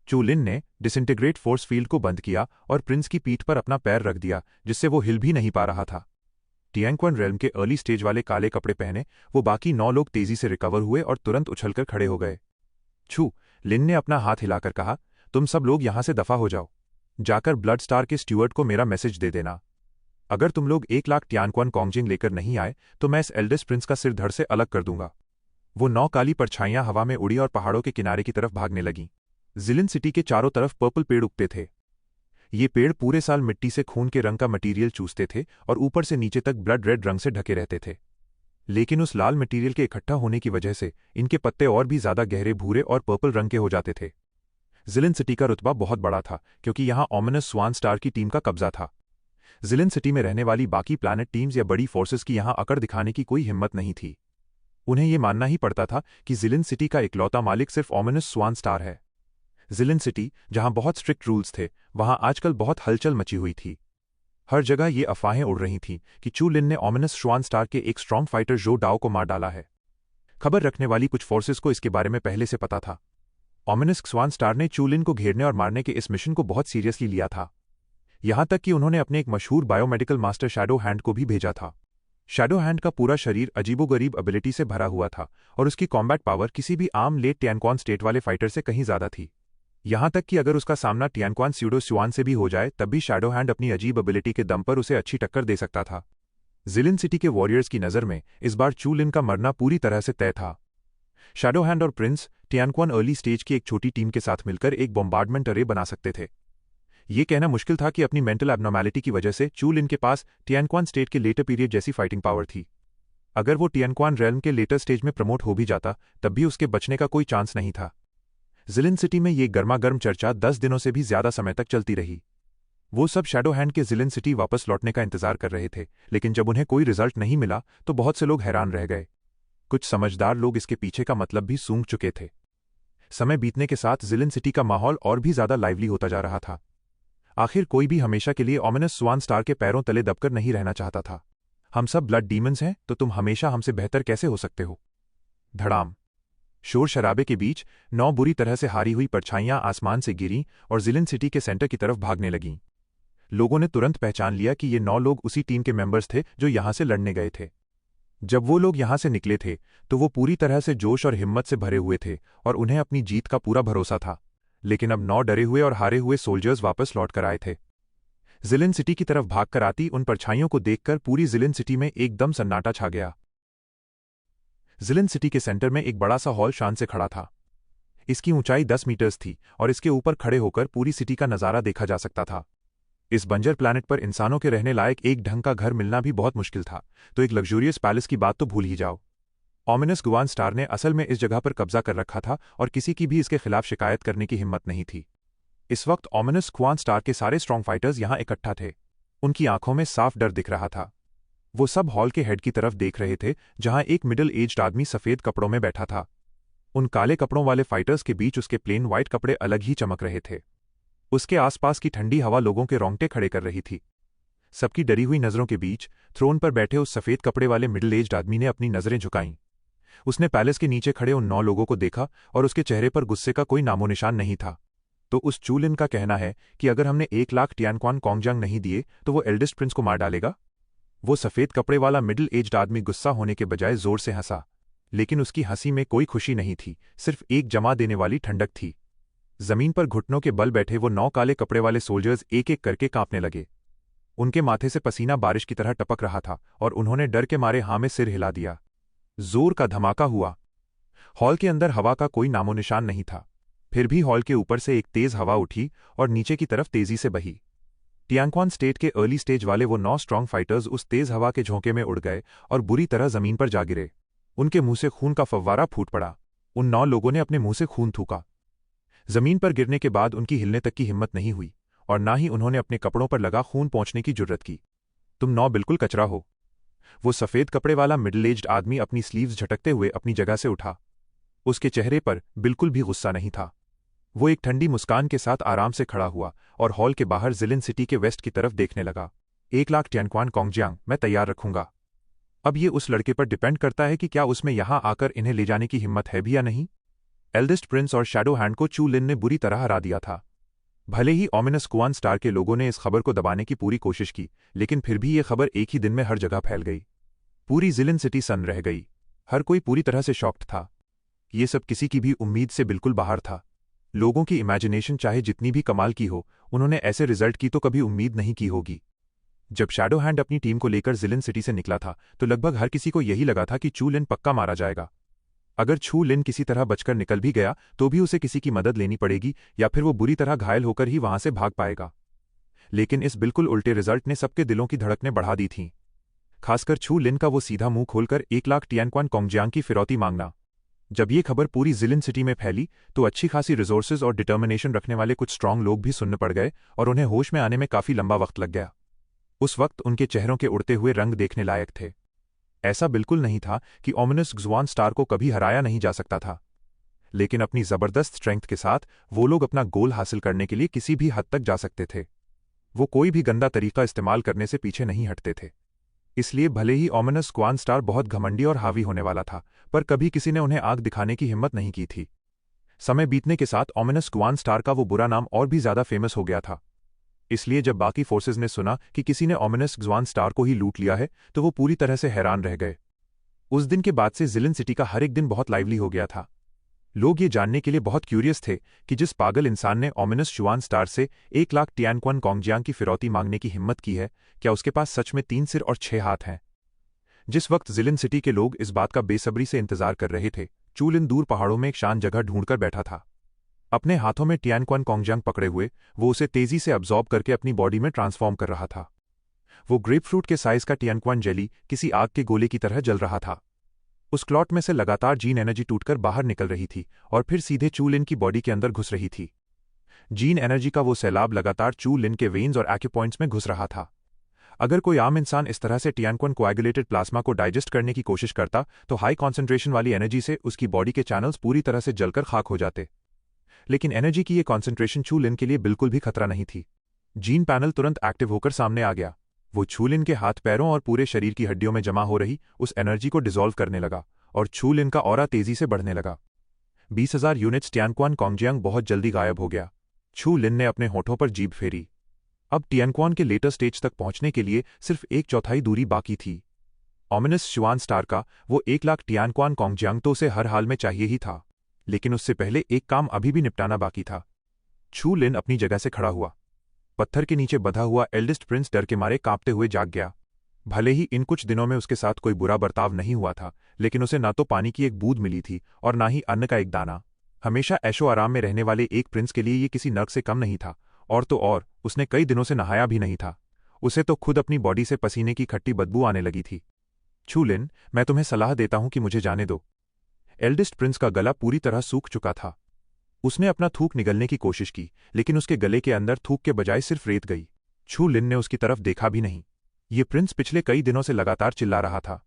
S1: चू लिन ने डिसइंटीग्रेट फोर्स फील्ड को बंद किया और प्रिंस की पीठ पर अपना पैर रख दिया जिससे वो हिल भी नहीं पा रहा था। टियानक्वन रेल्म के अर्ली स्टेज वाले काले कपड़े पहने वो बाकी 9 लोग तेजी से रिकवर हुए और तुरंत उछलकर खड़े हो गए। छू लिन ने अपना हाथ हिलाकर कहा, तुम सब लोग यहां से दफा हो जाओ। जाकर ब्लड स्टार के स्टीवर्ड को मेरा मैसेज दे देना। अगर तुम लोग 1,00,000 टियानक्वन कोंगजियांग लेकर नहीं आए तो मैं इस एल्डेस्ट प्रिंस का सिर धड़ से अलग कर दूंगा। वो 9 काली परछाइयां हवा में उड़ी और पहाड़ों के किनारे की तरफ भागने लगीं। जिलिन सिटी के चारों तरफ पर्पल पेड़ उगते थे। ये पेड़ पूरे साल मिट्टी से खून के रंग का मटीरियल चूसते थे और ऊपर से नीचे तक ब्लड रेड रंग से ढके रहते थे। लेकिन उस लाल मटीरियल के इकट्ठा होने की वजह से इनके पत्ते और भी ज्यादा गहरे भूरे और पर्पल रंग के हो जाते थे। जिलिन सिटी का रुतबा बहुत बड़ा था क्योंकि यहां ऑमिनस स्वान स्टार की टीम का कब्जा था। जिलिन सिटी में रहने वाली बाकी प्लैनेट टीम्स या बड़ी फोर्सेस की यहां अकड़ दिखाने की कोई हिम्मत नहीं थी। उन्हें यह मानना ही पड़ता था कि जिलिन सिटी का इकलौता मालिक सिर्फ ऑमिनस स्वान स्टार है। जिलिन सिटी, जहां बहुत स्ट्रिक्ट रूल्स थे, वहां आजकल बहुत हलचल मची हुई थी। हर जगह ये अफवाहें उड़ रही थीं कि चू लिन ने ऑमिनस स्वान स्टार के एक स्ट्रांग फाइटर जो डाओ को मार डाला है। खबर रखने वाली कुछ फोर्सेस को इसके बारे में पहले से पता था। ऑमिनस स्वान स्टार ने चू लिन को घेरने और मारने के इस मिशन को बहुत सीरियसली लिया था। यहां तक कि उन्होंने अपने एक मशहूर बायोमेडिकल मास्टर शैडो हैंड को भी भेजा था। शैडो हैंड का पूरा शरीर अजीबोगरीब एबिलिटी से भरा हुआ था और उसकी कॉम्बैट पावर किसी भी आम लेट टियानक्वन स्टेट वाले फाइटर से कहीं ज्यादा थी। यहां तक कि अगर उसका सामना टियानक्वान स्यूडो स्वान से भी हो जाए तब भी शैडो हैंड अपनी अजीब एबिलिटी के दम पर उसे अच्छी टक्कर दे सकता था। जिलिन सिटी के वॉरियर्स की नज़र में इस बार चू लिन का मरना पूरी तरह से तय था। शैडो हैंड और प्रिंस टियानक्वान अर्ली स्टेज की एक छोटी टीम के साथ मिलकर एक बॉम्बार्डमेंट अरे बना सकते थे। ये कहना मुश्किल था कि अपनी मेंटल एबनॉर्मैलिटी की वजह से चू लिन के पास टियानक्वान स्टेट के लेटर पीरियड जैसी फाइटिंग पावर थी। अगर वो टियानक्वान रेल्म के लेटर स्टेज में प्रमोट हो भी जाता तब भी उसके बचने का कोई चांस नहीं था। जिलिन सिटी में ये गर्मागर्म चर्चा 10 दिनों से भी ज्यादा समय तक चलती रही। वो सब शैडो हैंड के जिलिन सिटी वापस लौटने का इंतजार कर रहे थे, लेकिन जब उन्हें कोई रिजल्ट नहीं मिला तो बहुत से लोग हैरान रह गए। कुछ समझदार लोग इसके पीछे का मतलब भी सूंघ चुके थे। समय बीतने के साथ जिलिन सिटी का माहौल और भी ज्यादा लाइवली होता जा रहा था। आखिर कोई भी हमेशा के लिए ऑमिनस स्वान स्टार के पैरों तले दबकर नहीं रहना चाहता था। हम सब ब्लड डीमंस हैं तो तुम हमेशा हमसे बेहतर कैसे हो सकते हो? धड़ाम। शोर शराबे के बीच 9 बुरी तरह से हारी हुई परछाइयां आसमान से गिरीं और जिलिन सिटी के सेंटर की तरफ भागने लगीं। लोगों ने तुरंत पहचान लिया कि ये 9 लोग उसी टीम के मेंबर्स थे जो यहां से लड़ने गए थे। जब वो लोग यहां से निकले थे तो वो पूरी तरह से जोश और हिम्मत से भरे हुए थे और उन्हें अपनी जीत का पूरा भरोसा था। लेकिन अब 9 डरे हुए और हारे हुए सोल्जर्स वापस लौट कर आए थे। जिलिन सिटी की तरफ भागकर आती उन परछाइयों को देखकर पूरी जिलिन सिटी में एकदम सन्नाटा छा गया। जिलिन सिटी के सेंटर में एक बड़ा सा हॉल शान से खड़ा था। इसकी ऊंचाई 10 मीटर्स थी और इसके ऊपर खड़े होकर पूरी सिटी का नजारा देखा जा सकता था। इस बंजर प्लैनेट पर इंसानों के रहने लायक एक ढंग का घर मिलना भी बहुत मुश्किल था, तो एक लग्जूरियस पैलेस की बात तो भूल ही जाओ। ऑमिनस गुआन स्टार ने असल में इस जगह पर कब्जा कर रखा था और किसी की भी इसके खिलाफ शिकायत करने की हिम्मत नहीं थी। इस वक्त ऑमिनस गुआन स्टार के सारे स्ट्रॉन्ग फाइटर्स यहां इकट्ठा थे। उनकी आंखों में साफ डर दिख रहा था। वो सब हॉल के हेड की तरफ देख रहे थे जहां एक मिडिल एज्ड आदमी सफेद कपड़ों में बैठा था। उन काले कपड़ों वाले फाइटर्स के बीच उसके प्लेन व्हाइट कपड़े अलग ही चमक रहे थे। उसके आसपास की ठंडी हवा लोगों के रोंगटे खड़े कर रही थी। सबकी डरी हुई नजरों के बीच थ्रोन पर बैठे उस सफेद कपड़े वाले मिडिल एज्ड आदमी ने अपनी नजरें झुकाईं। उसने पैलेस के नीचे खड़े उन 9 लोगों को देखा और उसके चेहरे पर गुस्से का कोई नामोनिशान नहीं था। तो उस चू लिन का कहना है कि अगर हमने 1 लाख टियानक्वान कोंगजांग नहीं दिए तो वो एल्डेस्ट प्रिंस को मार डालेगा। वो सफेद कपड़े वाला मिडिल एज्ड आदमी गुस्सा होने के बजाय जोर से हंसा, लेकिन उसकी हंसी में कोई खुशी नहीं थी, सिर्फ एक जमा देने वाली ठंडक थी। जमीन पर घुटनों के बल बैठे वो 9 काले कपड़े वाले सोल्जर्स एक एक करके कांपने लगे। उनके माथे से पसीना बारिश की तरह टपक रहा था और उन्होंने डर के मारे हाँ में सिर हिला दिया। जोर का धमाका हुआ। हॉल के अंदर हवा का कोई नामोनिशान नहीं था। फिर भी हॉल के ऊपर से एक तेज हवा उठी और नीचे की तरफ तेजी से बही। टियानक्वान स्टेट के अर्ली स्टेज वाले वो 9 स्ट्रॉन्ग फाइटर्स उस तेज हवा के झोंके में उड़ गए और बुरी तरह जमीन पर जा गिरे। उनके मुंह से खून का फव्वारा फूट पड़ा। उन 9 लोगों ने अपने मुंह से खून थूका। जमीन पर गिरने के बाद उनकी हिलने तक की हिम्मत नहीं हुई और ना ही उन्होंने अपने कपड़ों पर लगा खून पोंछने की जुर्रत की। तुम 9 बिल्कुल कचरा हो। वो सफेद कपड़े वाला मिडिल एज्ड आदमी अपनी स्लीव्स झटकते हुए अपनी जगह से उठा। उसके चेहरे पर बिल्कुल भी गुस्सा नहीं था। वो एक ठंडी मुस्कान के साथ आराम से खड़ा हुआ और हॉल के बाहर जिलिन सिटी के वेस्ट की तरफ देखने लगा। 1 लाख टियानक्वान कोंगजियांग मैं तैयार रखूंगा। अब ये उस लड़के पर डिपेंड करता है कि क्या उसमें यहां आकर इन्हें ले जाने की हिम्मत है भी या नहीं। एल्डेस्ट प्रिंस और शैडो हैंड को चू लिन ने बुरी तरह हरा दिया था। भले ही ऑमिनस गुआन स्टार के लोगों ने इस खबर को दबाने की पूरी कोशिश की, लेकिन फिर भी ये खबर एक ही दिन में हर जगह फैल गई। पूरी जिलिन सिटी सन्न रह गई। हर कोई पूरी तरह से शॉक्ड था। ये सब किसी की भी उम्मीद से बिल्कुल बाहर था। लोगों की इमेजिनेशन चाहे जितनी भी कमाल की हो, उन्होंने ऐसे रिजल्ट की तो कभी उम्मीद नहीं की होगी। जब शैडो हैंड अपनी टीम को लेकर जिलिन सिटी से निकला था तो लगभग हर किसी को यही लगा था कि चू लिन पक्का मारा जाएगा। अगर चू लिन किसी तरह बचकर निकल भी गया तो भी उसे किसी की मदद लेनी पड़ेगी या फिर वो बुरी तरह घायल होकर ही वहां से भाग पाएगा। लेकिन इस बिल्कुल उल्टे रिजल्ट ने सबके दिलों की धड़कनें बढ़ा दी थीं। खासकर चू लिन का वो सीधा मुंह खोलकर 1 लाख टियानक्वान कोंगजियांग की फिरौती मांगना। जब ये खबर पूरी जिलिन सिटी में फैली तो अच्छी खासी रिसोर्सेज और डिटर्मिनेशन रखने वाले कुछ स्ट्रांग लोग भी सुन्न पड़ गए और उन्हें होश में आने में काफी लंबा वक्त लग गया। उस वक्त उनके चेहरों के उड़ते हुए रंग देखने लायक थे। ऐसा बिल्कुल नहीं था कि ऑमिनस गुआन स्टार को कभी हराया नहीं जा सकता था, लेकिन अपनी जबरदस्त स्ट्रेंथ के साथ वो लोग अपना गोल हासिल करने के लिए किसी भी हद तक जा सकते थे। वो कोई भी गंदा तरीका इस्तेमाल करने से पीछे नहीं हटते थे। इसलिए भले ही ऑमिनस गुआन स्टार बहुत घमंडी और हावी होने वाला था, पर कभी किसी ने उन्हें आग दिखाने की हिम्मत नहीं की थी। समय बीतने के साथ ऑमिनस गुआन स्टार का वो बुरा नाम और भी ज्यादा फेमस हो गया था। इसलिए जब बाकी फोर्सेज ने सुना कि किसी ने ऑमिनस गुआन स्टार को ही लूट लिया है तो वो पूरी तरह से हैरान रह गए। उस दिन के बाद से जिलिन सिटी का हर एक दिन बहुत लाइवली हो गया था। लोग ये जानने के लिए बहुत क्यूरियस थे कि जिस पागल इंसान ने ओमिनस शुआन स्टार से 1 लाख टियानक्वन कोंगजियांग की फिरौती मांगने की हिम्मत की है, क्या उसके पास सच में 3 सिर और 6 हाथ हैं। जिस वक्त जिलिन सिटी के लोग इस बात का बेसब्री से इंतजार कर रहे थे, चूलिन दूर पहाड़ों में एक शांत जगह ढूंढकर बैठा था। अपने हाथों में टियानक्वन कोंगजियांग पकड़े हुए वो उसे तेजी से अब्जॉर्ब करके अपनी बॉडी में ट्रांसफॉर्म कर रहा था। वो ग्रेपफ्रूट के साइज का टियानक्वन जेली किसी आग के गोले की तरह जल रहा था। उस क्लॉट में से लगातार जीन एनर्जी टूटकर बाहर निकल रही थी और फिर सीधे चू लिन की बॉडी के अंदर घुस रही थी। जीन एनर्जी का वो सैलाब लगातार चू लिन के वेन्स और एक्यूपॉइंट्स में घुस रहा था। अगर कोई आम इंसान इस तरह से टियानक्वन कोएगुलेटेड प्लाज्मा को डाइजेस्ट करने की कोशिश करता तो हाई कॉन्सेंट्रेशन वाली एनर्जी से उसकी बॉडी के चैनल्स पूरी तरह से जलकर खाक हो जाते। लेकिन एनर्जी की ये कॉन्सेंट्रेशन चू लिन के लिए बिल्कुल भी खतरा नहीं थी। जीन पैनल तुरंत एक्टिव होकर सामने आ गया। वो चू लिन के हाथ पैरों और पूरे शरीर की हड्डियों में जमा हो रही उस एनर्जी को डिसॉल्व करने लगा और चू लिन का ऑरा तेजी से बढ़ने लगा। 20,000 यूनिट्स टियानक्वन कोंगजियांग बहुत जल्दी गायब हो गया। चू लिन ने अपने होठों पर जीभ फेरी। अब टियानक्वन के लेटर स्टेज तक पहुंचने के लिए सिर्फ 1/4 दूरी बाकी थी। ओमिनस शुआन स्टार का वो 1 लाख टियानक्वन कोंगजियांग तो उसे हर हाल में चाहिए ही था, लेकिन उससे पहले एक काम अभी भी निपटाना बाकी था। चू लिन अपनी जगह से खड़ा हुआ। पत्थर के नीचे बंधा हुआ एल्डेस्ट प्रिंस डर के मारे कांपते हुए जाग गया। भले ही इन कुछ दिनों में उसके साथ कोई बुरा बर्ताव नहीं हुआ था, लेकिन उसे ना तो पानी की एक बूंद मिली थी और ना ही अन्न का एक दाना। हमेशा ऐशो आराम में रहने वाले एक प्रिंस के लिए ये किसी नर्क से कम नहीं था। और तो और उसने कई दिनों से नहाया भी नहीं था। उसे तो खुद अपनी बॉडी से पसीने की खट्टी बदबू आने लगी थी। चू लिन, मैं तुम्हें सलाह देता हूं कि मुझे जाने दो। एल्डेस्ट प्रिंस का गला पूरी तरह सूख चुका था। उसने अपना थूक निगलने की कोशिश की, लेकिन उसके गले के अंदर थूक के बजाय सिर्फ रेत गई। चू लिन ने उसकी तरफ देखा भी नहीं। ये प्रिंस पिछले कई दिनों से लगातार चिल्ला रहा था।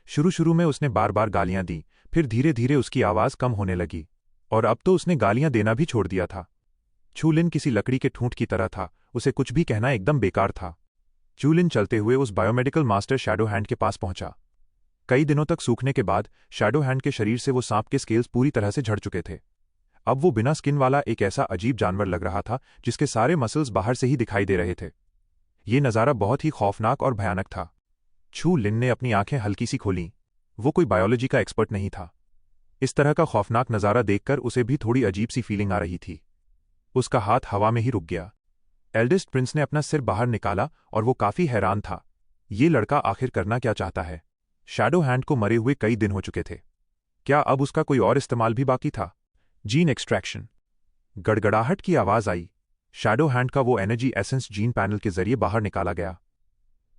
S1: शुरू में उसने बार बार गालियां दी, फिर धीरे धीरे उसकी आवाज कम होने लगी और अब तो उसने गालियां देना भी छोड़ दिया था। चू लिन किसी लकड़ी के ठूंठ की तरह था, उसे कुछ भी कहना एकदम बेकार था। चू लिन चलते हुए उस बायोमेडिकल मास्टर शैडो हैंड के पास पहुंचा। कई दिनों तक सूखने के बाद शैडो हैंड के शरीर से वो सांप के स्केल्स पूरी तरह से झड़ चुके थे। अब वो बिना स्किन वाला एक ऐसा अजीब जानवर लग रहा था जिसके सारे मसल्स बाहर से ही दिखाई दे रहे थे। ये नज़ारा बहुत ही खौफनाक और भयानक था। चू लिन ने अपनी आंखें हल्की सी खोलीं। वो कोई बायोलॉजी का एक्सपर्ट नहीं था। इस तरह का खौफनाक नज़ारा देखकर उसे भी थोड़ी अजीब सी फीलिंग आ रही थी। उसका हाथ हवा में ही रुक गया। एल्डेस्ट प्रिंस ने अपना सिर बाहर निकाला और वो काफी हैरान था। ये लड़का आखिर करना क्या चाहता है? शैडो हैंड को मरे हुए कई दिन हो चुके थे। क्या अब उसका कोई और इस्तेमाल भी बाकी था? Gene extraction. गड़गड़ाहट की आवाज आई। शैडो हैंड का वो एनर्जी एसेंस जीन पैनल के जरिए बाहर निकाला गया।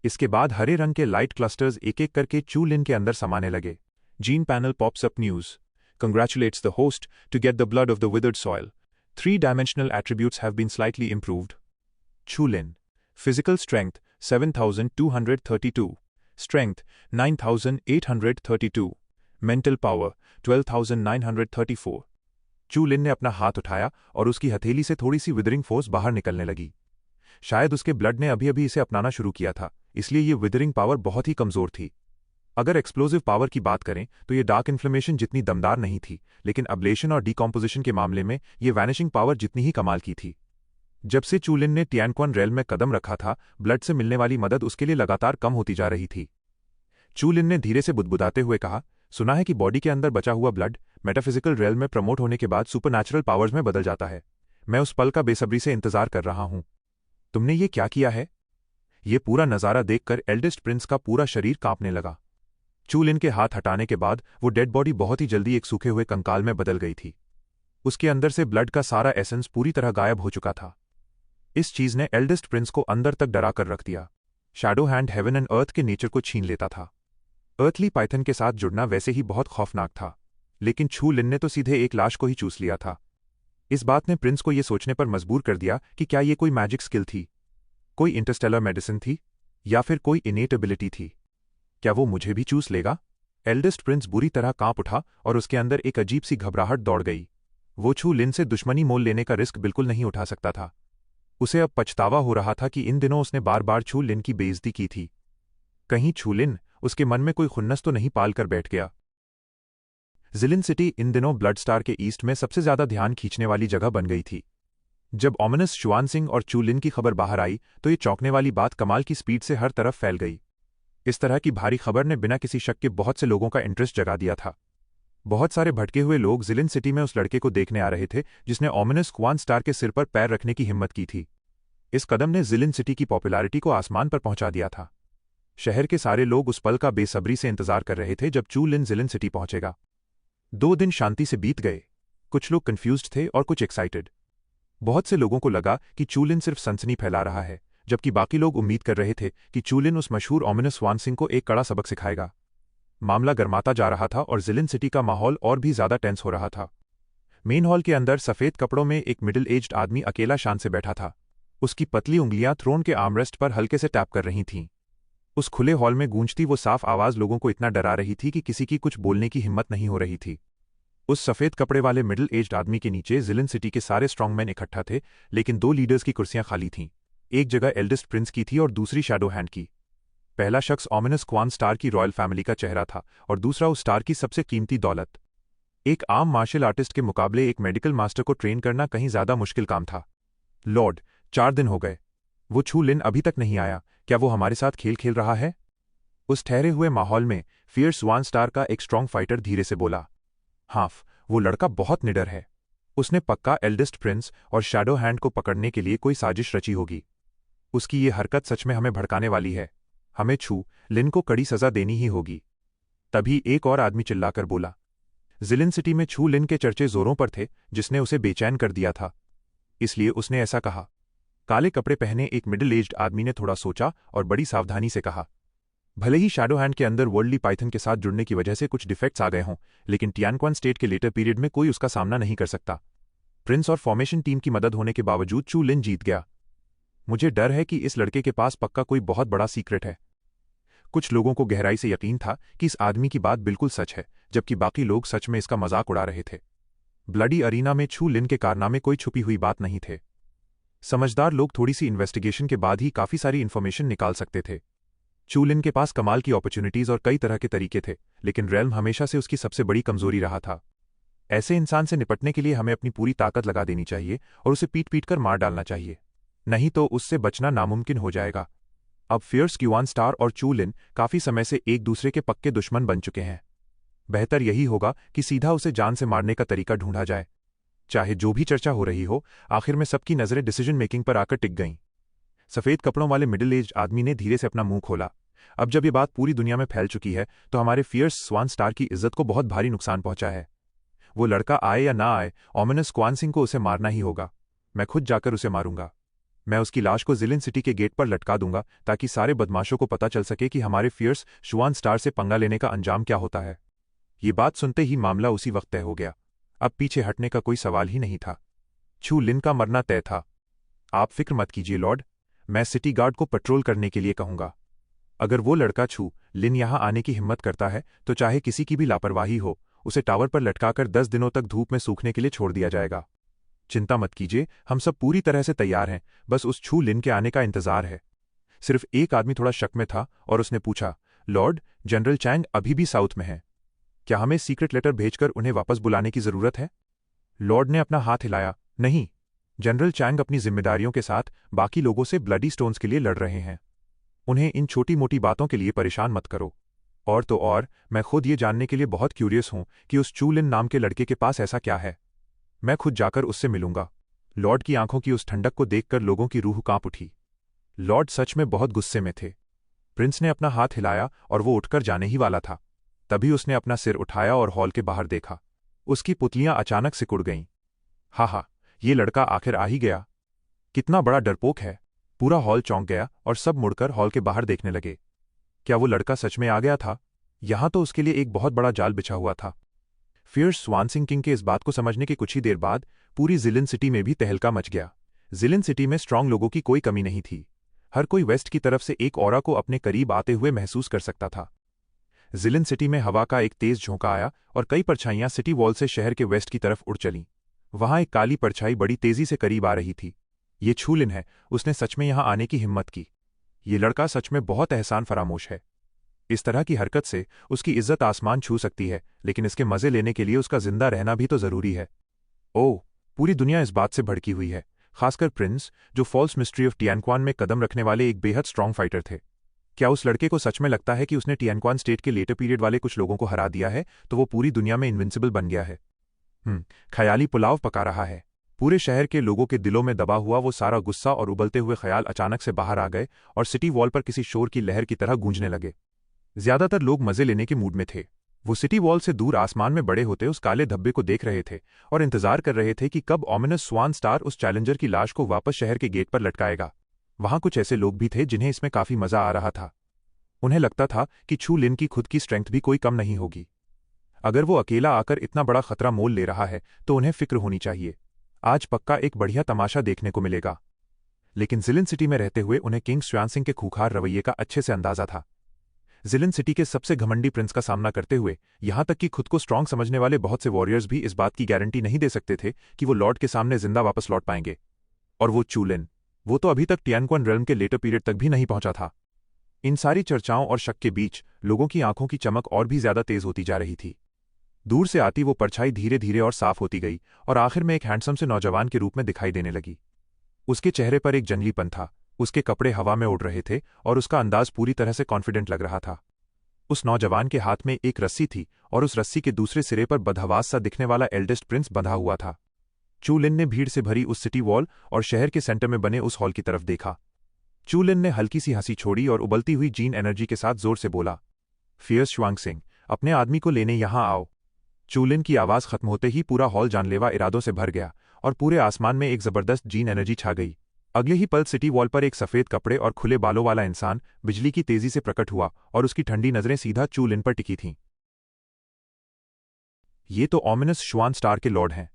S1: इसके बाद हरे रंग के लाइट क्लस्टर्स एक एक करके चू लिन के अंदर समाने लगे। Gene panel pops up news congratulates the host to get the blood of the withered soil. 3-dimensional attributes have been slightly improved. Chu Lin. Physical strength 7,232. Strength 9,832. Mental power 12,934. चू लिन ने अपना हाथ उठाया और उसकी हथेली से थोड़ी सी विदरिंग फोर्स बाहर निकलने लगी। शायद उसके ब्लड ने अभी अभी इसे अपनाना शुरू किया था, इसलिए ये विदरिंग पावर बहुत ही कमजोर थी। अगर एक्सप्लोजिव पावर की बात करें तो ये डार्क इन्फ्लेमेशन जितनी दमदार नहीं थी, लेकिन अब्लेशन और डिकॉम्पोजिशन के मामले में ये वैनिशिंग पावर जितनी ही कमाल की थी। जब से चू लिन ने टियानक्वन रेल में कदम रखा था, ब्लड से मिलने वाली मदद उसके लिए लगातार कम होती जा रही थी। चू लिन ने धीरे से बुदबुदाते हुए कहा, सुना है कि बॉडी के अंदर बचा हुआ ब्लड मेटाफिजिकल रेल में प्रमोट होने के बाद सुपरनैचुरल पावर्स में बदल जाता है। मैं उस पल का बेसब्री से इंतजार कर रहा हूं। तुमने ये क्या किया है? ये पूरा नजारा देखकर एल्डेस्ट प्रिंस का पूरा शरीर कांपने लगा। चू लिन के हाथ हटाने के बाद वो डेड बॉडी बहुत ही जल्दी एक सूखे हुए कंकाल में बदल गई थी। उसके अंदर से ब्लड का सारा एसेंस पूरी तरह गायब हो चुका था। इस चीज ने एल्डेस्ट प्रिंस को अंदर तक डरा कर रख दिया। Shadow hand heaven and earth के नेचर को छीन लेता था। अर्थली पाइथन के साथ जुड़ना वैसे ही बहुत खौफनाक था, लेकिन चू लिन ने तो सीधे एक लाश को ही चूस लिया था। इस बात ने प्रिंस को यह सोचने पर मजबूर कर दिया कि क्या ये कोई मैजिक स्किल थी, कोई इंटरस्टेलर मेडिसिन थी, या फिर कोई इनेट एबिलिटी थी। क्या वो मुझे भी चूस लेगा? एल्डेस्ट प्रिंस बुरी तरह कांप उठा और उसके अंदर एक अजीब सी घबराहट दौड़ गई। वो चू लिन से दुश्मनी मोल लेने का रिस्क बिल्कुल नहीं उठा सकता था। उसे अब पछतावा हो रहा था कि इन दिनों उसने बार बार चू लिन की बेइज्जती की थी। कहीं चू लिन उसके मन में कोई खुन्नस तो नहीं पाल कर बैठ गया। जिलिन सिटी इन दिनों ब्लड स्टार के ईस्ट में सबसे ज्यादा ध्यान खींचने वाली जगह बन गई थी। जब ओमिनस शुआन सिंह और चू लिन की खबर बाहर आई तो ये चौंकने वाली बात कमाल की स्पीड से हर तरफ फैल गई। इस तरह की भारी खबर ने बिना किसी शक के बहुत से लोगों का इंटरेस्ट जगा दिया था। बहुत सारे भटके हुए लोग जिलिन सिटी में उस लड़के को देखने आ रहे थे जिसने ओमिनस क्वान स्टार के सिर पर पैर रखने की हिम्मत की थी। इस कदम ने जिलिन सिटी की पॉपुलैरिटी को आसमान पर पहुंचा दिया था। शहर के सारे लोग उस पल का बेसब्री से इंतजार कर रहे थे जब चू लिन जिलिन सिटी पहुंचेगा। 2 दिन शांति से बीत गए। कुछ लोग कंफ्यूज्ड थे और कुछ एक्साइटेड। बहुत से लोगों को लगा कि चूलिन सिर्फ सनसनी फैला रहा है, जबकि बाकी लोग उम्मीद कर रहे थे कि चूलिन उस मशहूर ओमिनस स्वान सिंह को एक कड़ा सबक सिखाएगा। मामला गर्माता जा रहा था और जिलिन सिटी का माहौल और भी ज्यादा टेंस हो रहा था। मेन हॉल के अंदर सफेद कपड़ों में एक मिडिल एज्ड आदमी अकेला शान से बैठा था। उसकी पतली उंगलियां थ्रोन के आर्मरेस्ट पर हल्के से टैप कर रही थीं। उस खुले हॉल में गूंजती वो साफ आवाज लोगों को इतना डरा रही थी कि किसी की कुछ बोलने की हिम्मत नहीं हो रही थी। उस सफेद कपड़े वाले मिडिल एज्ड आदमी के नीचे जिलिन सिटी के सारे स्ट्रांगमैन इकट्ठा थे, लेकिन 2 लीडर्स की कुर्सियां खाली थीं। एक जगह एल्डेस्ट प्रिंस की थी और दूसरी शैडो हैंड की। पहला शख्स ओमिनस क्वान स्टार की रॉयल फैमिली का चेहरा था और दूसरा उस स्टार की सबसे कीमती दौलत। एक आम मार्शल आर्टिस्ट के मुकाबले एक मेडिकल मास्टर को ट्रेन करना कहीं ज्यादा मुश्किल काम था। लॉर्ड, 4 दिन हो गए। वो चू लिन अभी तक नहीं आया। क्या वो हमारे साथ खेल खेल रहा है? उस ठहरे हुए माहौल में फियर्स वन स्टार का एक स्ट्रांग फाइटर धीरे से बोला। हाफ, वो लड़का बहुत निडर है। उसने पक्का एल्डेस्ट प्रिंस और शैडो हैंड को पकड़ने के लिए कोई साजिश रची होगी। उसकी ये हरकत सच में हमें भड़काने वाली है। हमें छू लिन को कड़ी सजा देनी ही होगी। तभी एक और आदमी चिल्लाकर बोला। जिलिन सिटी में छू लिन के चर्चे जोरों पर थे, जिसने उसे बेचैन कर दिया था, इसलिए उसने ऐसा कहा। काले कपड़े पहने एक मिडिल एज्ड आदमी ने थोड़ा सोचा और बड़ी सावधानी से कहा, भले ही शैडो हैंड के अंदर वर्ल्डली पाइथन के साथ जुड़ने की वजह से कुछ डिफेक्ट्स आ गए हों, लेकिन टियानक्वान स्टेट के लेटर पीरियड में कोई उसका सामना नहीं कर सकता। प्रिंस और फॉर्मेशन टीम की मदद होने के बावजूद चू लिन जीत गया। मुझे डर है कि इस लड़के के पास पक्का कोई बहुत बड़ा सीक्रेट है। कुछ लोगों को गहराई से यकीन था कि इस आदमी की बात बिल्कुल सच है, जबकि बाकी लोग सच में इसका मजाक उड़ा रहे थे। ब्लडी अरीना में छू लिन के कारनामे कोई छुपी हुई बात नहीं थे। समझदार लोग थोड़ी सी इन्वेस्टिगेशन के बाद ही काफी सारी इन्फॉर्मेशन निकाल सकते थे। चू लिन के पास कमाल की अपॉर्चुनिटीज और कई तरह के तरीके थे, लेकिन रेल्म हमेशा से उसकी सबसे बड़ी कमजोरी रहा था। ऐसे इंसान से निपटने के लिए हमें अपनी पूरी ताकत लगा देनी चाहिए और उसे पीट पीट कर मार डालना चाहिए, नहीं तो उससे बचना नामुमकिन हो जाएगा। अब फियर्स क्यूआन स्टार और चू लिन काफी समय से एक दूसरे के पक्के दुश्मन बन चुके हैं। बेहतर यही होगा कि सीधा उसे जान से मारने का तरीका ढूंढा जाए। चाहे जो भी चर्चा हो रही हो, आखिर में सबकी नजरें डिसीजन मेकिंग पर आकर टिक गईं। सफेद कपड़ों वाले मिडिल एज्ड आदमी ने धीरे से अपना मुंह खोला। अब जब ये बात पूरी दुनिया में फैल चुकी है, तो हमारे फियर्स स्वान स्टार की इज्जत को बहुत भारी नुकसान पहुंचा है। वो लड़का आए या ना आए, ओमिनस क्वान सिंह को उसे मारना ही होगा। मैं खुद जाकर उसे मारूंगा। मैं उसकी लाश को जिलिन सिटी के गेट पर लटका दूंगा, ताकि सारे बदमाशों को पता चल सके कि हमारे फियर्स शुआन स्टार से पंगा लेने का अंजाम क्या होता है। ये बात सुनते ही मामला उसी वक्त तय हो गया। अब पीछे हटने का कोई सवाल ही नहीं था। छू लिन का मरना तय था। आप फिक्र मत कीजिए लॉर्ड, मैं सिटी गार्ड को पेट्रोल करने के लिए कहूंगा। अगर वो लड़का छू लिन यहां आने की हिम्मत करता है, तो चाहे किसी की भी लापरवाही हो, उसे टावर पर लटकाकर 10 दिनों तक धूप में सूखने के लिए छोड़ दिया जाएगा। चिंता मत कीजिए, हम सब पूरी तरह से तैयार हैं, बस उस छू लिन के आने का इंतजार है। सिर्फ एक आदमी थोड़ा शक में था और उसने पूछा, लॉर्ड, जनरल चैंग अभी भी साउथ में हैं। क्या हमें सीक्रेट लेटर भेजकर उन्हें वापस बुलाने की जरूरत है? लॉर्ड ने अपना हाथ हिलाया। नहीं, जनरल चैंग अपनी जिम्मेदारियों के साथ बाकी लोगों से ब्लडी स्टोन्स के लिए लड़ रहे हैं। उन्हें इन छोटी मोटी बातों के लिए परेशान मत करो। और तो और, मैं खुद ये जानने के लिए बहुत क्यूरियस हूं कि उस चू लिन नाम के लड़के के पास ऐसा क्या है। मैं खुद जाकर उससे मिलूंगा। लॉर्ड की आंखों की उस ठंडक को देखकर लोगों की रूह कांप उठी। लॉर्ड सच में बहुत गुस्से में थे। प्रिंस ने अपना हाथ हिलाया और वो उठकर जाने ही वाला था। तभी उसने अपना सिर उठाया और हॉल के बाहर देखा। उसकी पुतलियां अचानक सिकुड़ गईं। हा, ये लड़का आखिर आ ही गया। कितना बड़ा डरपोक है। पूरा हॉल चौंक गया और सब मुड़कर हॉल के बाहर देखने लगे। क्या वो लड़का सच में आ गया था? यहां तो उसके लिए एक बहुत बड़ा जाल बिछा हुआ था। फियर्स स्वान सिंह किंग के इस बात को समझने के कुछ ही देर बाद पूरी जिलिन सिटी में भी तहलका मच गया। जिलिन सिटी में स्ट्रांग लोगों की कोई कमी नहीं थी। हर कोई वेस्ट की तरफ से एक ऑरा को अपने करीब आते हुए महसूस कर सकता था। जिलिन सिटी में हवा का एक तेज झोंका आया और कई परछाइयां सिटी वॉल से शहर के वेस्ट की तरफ उड़ चलीं। वहां एक काली परछाई बड़ी तेजी से करीब आ रही थी। ये छू लिन है, उसने सच में यहां आने की हिम्मत की। ये लड़का सच में बहुत एहसान फरामोश है। इस तरह की हरकत से उसकी इज्जत आसमान छू सकती है, लेकिन इसके मजे लेने के लिए उसका जिंदा रहना भी तो जरूरी है। ओह, पूरी दुनिया इस बात से भड़की हुई है, खासकर प्रिंस, जो फॉल्स मिस्ट्री ऑफ टियानक्वान में कदम रखने वाले एक बेहद स्ट्रांग फाइटर थे। क्या उस लड़के को सच में लगता है कि उसने टियानक्वान स्टेट के लेटर पीरियड वाले कुछ लोगों को हरा दिया है तो वो पूरी दुनिया में इनविंसिबल बन गया है? ख्याली पुलाव पका रहा है। पूरे शहर के लोगों के दिलों में दबा हुआ वो सारा गुस्सा और उबलते हुए ख्याल अचानक से बाहर आ गए और सिटी वॉल पर किसी शोर की लहर की तरह गूंजने लगे। ज्यादातर लोग मजे लेने के मूड में थे। वो सिटी वॉल से दूर आसमान में बड़े होते उस काले धब्बे को देख रहे थे और इंतजार कर रहे थे कि कब ऑमिनस स्वान स्टार उस चैलेंजर की लाश को वापस शहर के गेट पर लटकाएगा। वहां कुछ ऐसे लोग भी थे जिन्हें इसमें काफी मजा आ रहा था। उन्हें लगता था कि छू लिन की खुद की स्ट्रेंथ भी कोई कम नहीं होगी। अगर वो अकेला आकर इतना बड़ा खतरा मोल ले रहा है तो उन्हें फिक्र होनी चाहिए। आज पक्का एक बढ़िया तमाशा देखने को मिलेगा। लेकिन जिलिन सिटी में रहते हुए उन्हें किंग श्यानसिंह के खूंखार रवैये का अच्छे से अंदाजा था। जिलिन सिटी के सबसे घमंडी प्रिंस का सामना करते हुए यहां तक कि खुद को स्ट्रांग समझने वाले बहुत से वॉरियर्स भी इस बात की गारंटी नहीं दे सकते थे कि वो लॉर्ड के सामने जिंदा वापस लौट पाएंगे। और वो चू लिन, वो तो अभी तक टियानक्वान रेल्म के लेटर पीरियड तक भी नहीं पहुंचा था। इन सारी चर्चाओं और शक के बीच लोगों की आंखों की चमक और भी ज्यादा तेज होती जा रही थी। दूर से आती वो परछाई धीरे धीरे और साफ होती गई और आखिर में एक हैंडसम से नौजवान के रूप में दिखाई देने लगी। उसके चेहरे पर एक जंगलीपन था, उसके कपड़े हवा में उड़ रहे थे और उसका अंदाज पूरी तरह से कॉन्फिडेंट लग रहा था। उस नौजवान के हाथ में एक रस्सी थी और उस रस्सी के दूसरे सिरे पर बदहवास सा दिखने वाला एल्डेस्ट प्रिंस बंधा हुआ था। चू लिन ने भीड़ से भरी उस सिटी वॉल और शहर के सेंटर में बने उस हॉल की तरफ देखा। चू लिन ने हल्की सी हंसी छोड़ी और उबलती हुई जीन एनर्जी के साथ जोर से बोला, फियर्स श्वांगसिंग, अपने आदमी को लेने यहां आओ। चू लिन की आवाज खत्म होते ही पूरा हॉल जानलेवा इरादों से भर गया और पूरे आसमान में एक जबरदस्त जीन एनर्जी छा गई। अगले ही पल सिटी वॉल पर एक सफेद कपड़े और खुले बालों वाला इंसान बिजली की तेजी से प्रकट हुआ और उसकी ठंडी नजरें सीधा चू लिन पर टिकी थीं। ये तो ऑमिनस श्वान स्टार के लॉर्ड हैं।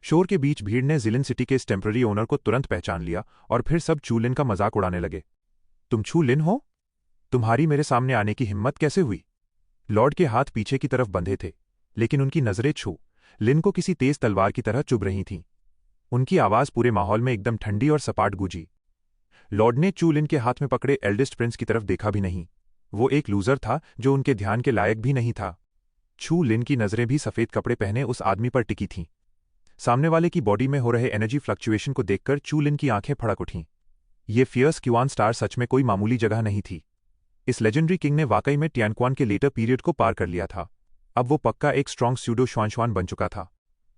S1: शोर के बीच भीड़ ने जिलिन सिटी के इस टेम्पररी ओनर को तुरंत पहचान लिया और फिर सब चू लिन का मजाक उड़ाने लगे। तुम चू लिन हो? तुम्हारी मेरे सामने आने की हिम्मत कैसे हुई? लॉर्ड के हाथ पीछे की तरफ बंधे थे, लेकिन उनकी नजरें छू लिन को किसी तेज तलवार की तरह चुभ रही थीं। उनकी आवाज पूरे माहौल में एकदम ठंडी और सपाट गूंजी। लॉर्ड ने चू लिन के हाथ में पकड़े एल्डेस्ट प्रिंस की तरफ देखा भी नहीं। वो एक लूजर था जो उनके ध्यान के लायक भी नहीं था। चू लिन की नजरें भी सफेद कपड़े पहने उस आदमी पर टिकी थीं। सामने वाले की बॉडी में हो रहे एनर्जी फ्लक्चुएशन को देखकर चू लिन की आंखें फड़क उठीं। ये फियर्स क्युआन स्टार सच में कोई मामूली जगह नहीं थी। इस लेजेंडरी किंग ने वाकई में टियानक्वान के लेटर पीरियड को पार कर लिया था। अब वो पक्का एक स्ट्रॉन्ग स्यूडो श्वानश्वान बन चुका था।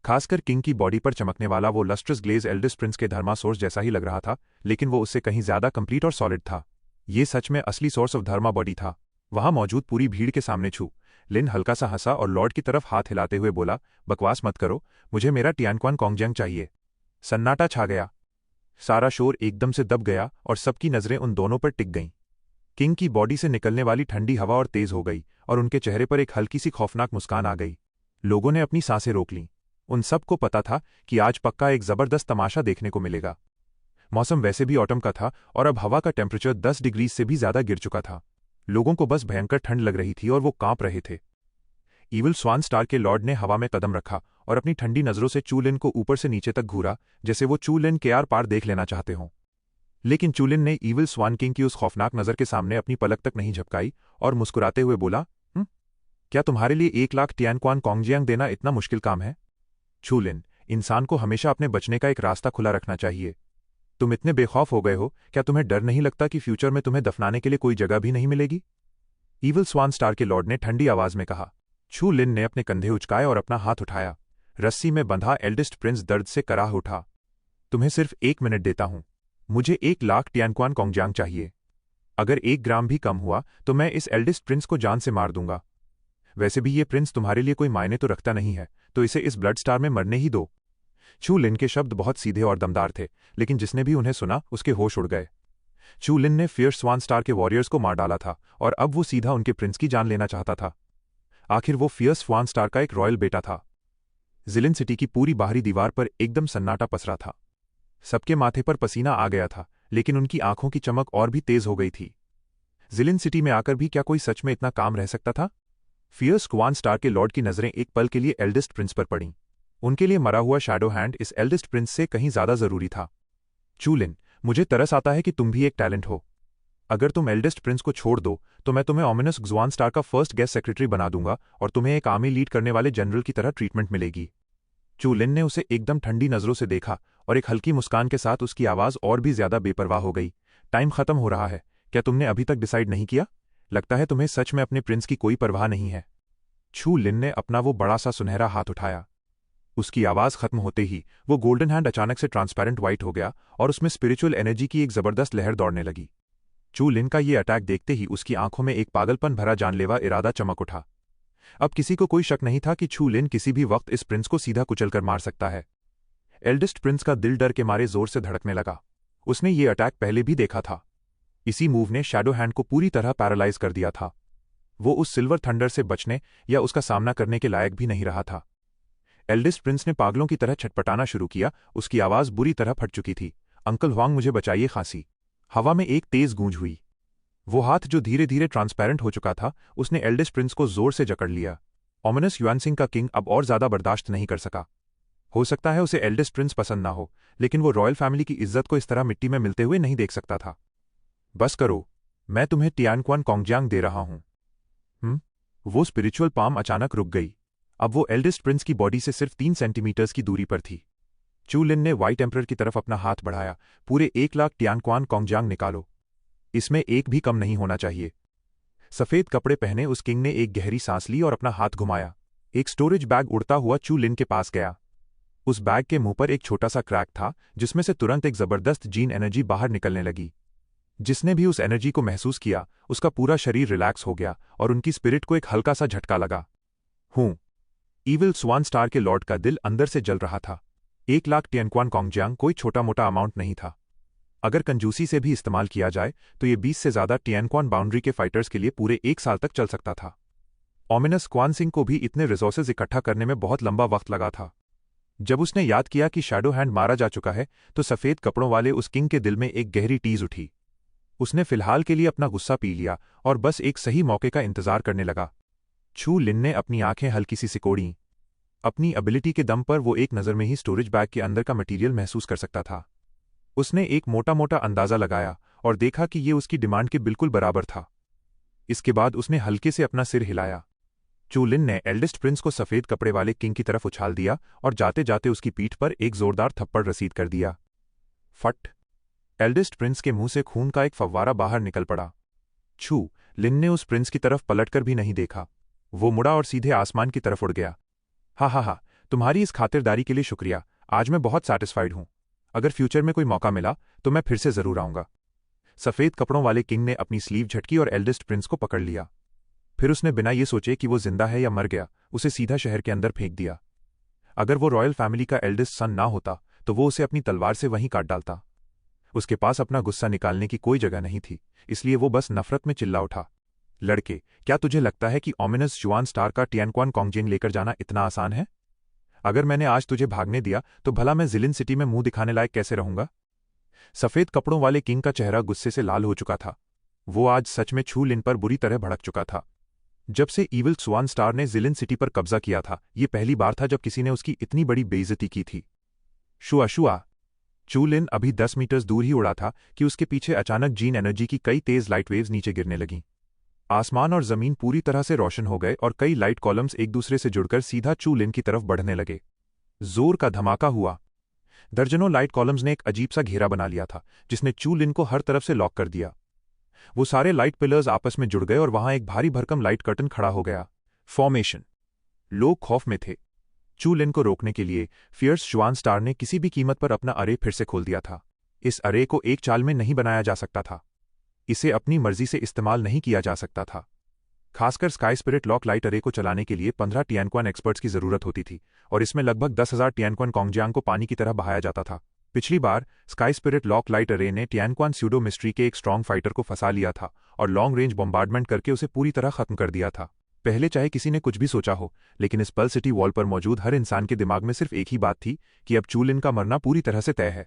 S1: खासकर किंग की बॉडी पर चमकने वाला वो लस्ट्रस ग्लेज एल्डेस्ट प्रिंस के धर्मा सोर्स जैसा ही लग रहा था, लेकिन वो उससे कहीं ज्यादा कंप्लीट और सॉलिड था। ये सच में असली सोर्स ऑफ धर्मा बॉडी था। वहां मौजूद पूरी भीड़ के सामने छू लिन हल्का सा हंसा और लॉर्ड की तरफ हाथ हिलाते हुए बोला, बकवास मत करो, मुझे मेरा टियानक्वान कोंगजियांग चाहिए। सन्नाटा छा गया। सारा शोर एकदम से दब गया और सबकी नजरें उन दोनों पर टिक गईं। किंग की बॉडी से निकलने वाली ठंडी हवा और तेज हो गई और उनके चेहरे पर एक हल्की सी खौफनाक मुस्कान आ गई। लोगों ने अपनी सांसें रोक लीं। उन सबको पता था कि आज पक्का एक जबरदस्त तमाशा देखने को मिलेगा। मौसम वैसे भी ऑटम का था और अब हवा का टेम्परेचर 10 डिग्री से भी ज्यादा गिर चुका था। लोगों को बस भयंकर ठंड लग रही थी और वो कांप रहे थे। ईविल स्वान स्टार के लॉर्ड ने हवा में कदम रखा और अपनी ठंडी नजरों से चू लिन को ऊपर से नीचे तक घूरा, जैसे वो चू लिन के आर पार देख लेना चाहते हों। लेकिन चू लिन ने ईविल स्वान किंग की उस खौफनाक नजर के सामने अपनी पलक तक नहीं झपकाई और मुस्कुराते हुए बोला, क्या तुम्हारे लिए 1 लाख टियानक्वान कोंगजियांग देना इतना मुश्किल काम है? चू लिन, इंसान को हमेशा अपने बचने का एक रास्ता खुला रखना चाहिए। तुम इतने बेखौफ हो गए हो, क्या तुम्हें डर नहीं लगता कि फ्यूचर में तुम्हें दफनाने के लिए कोई जगह भी नहीं मिलेगी? ईविल स्वान स्टार के लॉर्ड ने ठंडी आवाज में कहा। चू लिन ने अपने कंधे उचकाए और अपना हाथ उठाया। रस्सी में बंधा एल्डेस्ट प्रिंस दर्द से कराह उठा। तुम्हें सिर्फ 1 मिनट देता हूं। मुझे 1 लाख टियानक्वान कोंगजियांग चाहिए। अगर 1 ग्राम भी कम हुआ तो मैं इस एल्डेस्ट प्रिंस को जान से मार दूंगा। वैसे भी ये प्रिंस तुम्हारे लिए कोई मायने तो रखता नहीं है, तो इसे इस ब्लड स्टार में मरने ही दो। चू लिन के शब्द बहुत सीधे और दमदार थे, लेकिन जिसने भी उन्हें सुना उसके होश उड़ गए। चू लिन ने फियर्स स्वान स्टार के वॉरियर्स को मार डाला था और अब वो सीधा उनके प्रिंस की जान लेना चाहता था। आखिर वो फियर्स स्वान स्टार का एक रॉयल बेटा था। जिलिन सिटी की पूरी बाहरी दीवार पर एकदम सन्नाटा पसरा था। सबके माथे पर पसीना आ गया था, लेकिन उनकी आंखों की चमक और भी तेज हो गई थी। जिलिन सिटी में आकर भी क्या कोई सच में इतना काम रह सकता था? फियर्स क्वान स्टार के लॉर्ड की नजरें एक पल के लिए एल्डेस्ट प्रिंस पर पड़ीं। उनके लिए मरा हुआ शैडो हैंड इस एल्डेस्ट प्रिंस से कहीं ज्यादा जरूरी था। चू लिन, मुझे तरस आता है कि तुम भी एक टैलेंट हो। अगर तुम एल्डेस्ट प्रिंस को छोड़ दो तो मैं तुम्हें ऑमिनस ग्जुआन स्टार का फर्स्ट गेस्ट सेक्रेटरी बना दूंगा और तुम्हें एक आर्मी लीड करने वाले जनरल की तरह ट्रीटमेंट मिलेगी। चू लिन ने उसे एकदम ठंडी नजरों से देखा और एक हल्की मुस्कान के साथ उसकी आवाज और भी ज्यादा बेपरवाह हो गई। टाइम खत्म हो रहा है, क्या तुमने अभी तक डिसाइड नहीं किया? लगता है तुम्हें सच में अपने प्रिंस की कोई परवाह नहीं है। छू लिन ने अपना वो बड़ा सा सुनहरा हाथ उठाया। उसकी आवाज खत्म होते ही वो गोल्डन हैंड अचानक से ट्रांसपेरेंट व्हाइट हो गया और उसमें स्पिरिचुअल एनर्जी की एक जबरदस्त लहर दौड़ने लगी। चू लिन का ये अटैक देखते ही उसकी आंखों में एक पागलपन भरा जानलेवा इरादा चमक उठा। अब किसी को कोई शक नहीं था कि छू लिन किसी भी वक्त इस प्रिंस को सीधा कुचलकर मार सकता है। एल्डेस्ट प्रिंस का दिल डर के मारे जोर से धड़कने लगा। उसने ये अटैक पहले भी देखा था। इसी मूव ने शैडो हैंड को पूरी तरह पैरालाइज कर दिया था। वो उस सिल्वर थंडर से बचने या उसका सामना करने के लायक भी नहीं रहा था। एल्डेस्ट प्रिंस ने पागलों की तरह छटपटाना शुरू किया। उसकी आवाज बुरी तरह फट चुकी थी। अंकल हुआंग, मुझे बचाइए। खांसी। हवा में एक तेज गूंज हुई। वो हाथ जो धीरे धीरे ट्रांसपेरेंट हो चुका था, उसने एल्डेस्ट प्रिंस को जोर से जकड़ लिया। ओमिनस युआनसिंग का किंग अब और ज्यादा बर्दाश्त नहीं कर सका। हो सकता है उसे एल्डेस्ट प्रिंस पसंद ना हो, लेकिन वो रॉयल फैमिली की इज्जत को इस तरह मिट्टी में मिलते हुए नहीं देख सकता था। बस करो, मैं तुम्हें टियानक्वान कोंगजियांग दे रहा हूं। वो स्पिरिचुअल पाम अचानक रुक गई। अब वो एल्डेस्ट प्रिंस की बॉडी से सिर्फ 3 सेंटीमीटर्स की दूरी पर थी। चू लिन ने व्हाइट एम्परर की तरफ अपना हाथ बढ़ाया। पूरे 1,00,000 टियानक्वान कोंगजियांग निकालो। इसमें एक भी कम नहीं होना चाहिए। सफेद कपड़े पहने उस किंग ने एक गहरी सांस ली और अपना हाथ घुमाया। एक स्टोरेज बैग उड़ता हुआ चू लिन के पास गया। उस बैग के मुंह पर एक छोटा सा क्रैक था, जिसमें से तुरंत एक जबरदस्त जीन एनर्जी बाहर निकलने लगी। जिसने भी उस एनर्जी को महसूस किया, उसका पूरा शरीर रिलैक्स हो गया और उनकी स्पिरिट को एक हल्का सा झटका लगा। ईविल स्वान स्टार के लॉर्ड का दिल अंदर से जल रहा था। 1,00,000 टियानक्वान कोंगजियांग कोई छोटा मोटा अमाउंट नहीं था। अगर कंजूसी से भी इस्तेमाल किया जाए तो ये 20 से ज्यादा टियानक्वान बाउंड्री के फाइटर्स के लिए पूरे 1 साल तक चल सकता था। ओमिनस क्वान सिंह को भी इतने रिसोर्सेज इकट्ठा करने में बहुत लंबा वक्त लगा था। जब उसने याद किया कि शैडो हैंड मारा जा चुका है, तो सफेद कपड़ों वाले उस किंग के दिल में एक गहरी टीज उठी। उसने फिलहाल के लिए अपना गुस्सा पी लिया और बस एक सही मौके का इंतजार करने लगा। छू लिन ने अपनी आंखें हल्की सी सिकोड़ी। अपनी एबिलिटी के दम पर वो एक नज़र में ही स्टोरेज बैग के अंदर का मटीरियल महसूस कर सकता था। उसने एक मोटा मोटा अंदाजा लगाया और देखा कि ये उसकी डिमांड के बिल्कुल बराबर था। इसके बाद उसने हल्के से अपना सिर हिलाया। चू लिन ने एल्डेस्ट प्रिंस को सफेद कपड़े वाले किंग की तरफ उछाल दिया और जाते जाते उसकी पीठ पर एक जोरदार थप्पड़ रसीद कर दिया। फट! एल्डेस्ट प्रिंस के मुंह से खून का एक फव्वारा बाहर निकल पड़ा। छू लिन ने उस प्रिंस की तरफ पलटकर भी नहीं देखा। वो मुड़ा और सीधे आसमान की तरफ उड़ गया। हा, तुम्हारी इस खातिरदारी के लिए शुक्रिया। आज मैं बहुत सैटिस्फाइड हूं। अगर फ्यूचर में कोई मौका मिला तो मैं फिर से जरूर आऊंगा। सफेद कपड़ों वाले किंग ने अपनी स्लीव झटकी और एल्डेस्ट प्रिंस को पकड़ लिया। फिर उसने बिना ये सोचे कि वो जिंदा है या मर गया, उसे सीधा शहर के अंदर फेंक दिया। अगर वो रॉयल फैमिली का एल्डेस्ट सन ना होता तो वो उसे अपनी तलवार से वहीं काट डालता। उसके पास अपना गुस्सा निकालने की कोई जगह नहीं थी, इसलिए वो बस नफरत में चिल्ला उठा। लड़के, क्या तुझे लगता है कि ओमिनस जुआन स्टार का टियानक्वान कोंगजियांग लेकर जाना इतना आसान है? अगर मैंने आज तुझे भागने दिया तो भला मैं जिलिन सिटी में मुंह दिखाने लायक कैसे रहूंगा? सफेद कपड़ों वाले किंग का चेहरा गुस्से से लाल हो चुका था। वो आज सच में छू लिन पर बुरी तरह भड़क चुका था। जब से ईविल स्वान स्टार ने जिलिन सिटी पर कब्जा किया था, ये पहली बार था जब किसी ने उसकी इतनी बड़ी बेइज्जती की थी। शुआ! चू लिन अभी 10 मीटर्स दूर ही उड़ा था कि उसके पीछे अचानक जीन एनर्जी की कई तेज लाइट वेव्स नीचे गिरने लगीं। आसमान और जमीन पूरी तरह से रोशन हो गए और कई लाइट कॉलम्स एक दूसरे से जुड़कर सीधा चू लिन की तरफ बढ़ने लगे। जोर का धमाका हुआ। दर्जनों लाइट कॉलम्स ने एक अजीब सा घेरा बना लिया था, जिसने चू लिन को हर तरफ से लॉक कर दिया। वो सारे लाइट पिलर्स आपस में जुड़ गए और वहां एक भारी भरकम लाइट कर्टन खड़ा हो गया। फॉर्मेशन। लोग खौफ में थे। चू लिन को रोकने के लिए फियर्स जुआन स्टार ने किसी भी कीमत पर अपना अरे फिर से खोल दिया था। इस अरे को एक चाल में नहीं बनाया जा सकता था। इसे अपनी मर्जी से इस्तेमाल नहीं किया जा सकता था। खासकर स्काई स्पिरिट लॉक लाइट अरे को चलाने के लिए 15 टियानक्वान एक्सपर्ट्स की जरूरत होती थी और इसमें लगभग 10,000 टियानक्वान कोंगजियांग को पानी की तरह बहाया जाता था। पिछली बार स्काई स्पिरिट लॉक लाइट अरे ने टियानक्वान स्यूडो मिस्ट्री के एक स्ट्रॉन्ग फाइटर को फंसा लिया था और लॉन्ग रेंज बॉम्बार्डमेंट करके उसे पूरी तरह खत्म कर दिया था। पहले चाहे किसी ने कुछ भी सोचा हो, लेकिन इस पर्ल सिटी वॉल पर मौजूद हर इंसान के दिमाग में सिर्फ एक ही बात थी कि अब चू लिन का मरना पूरी तरह से तय है।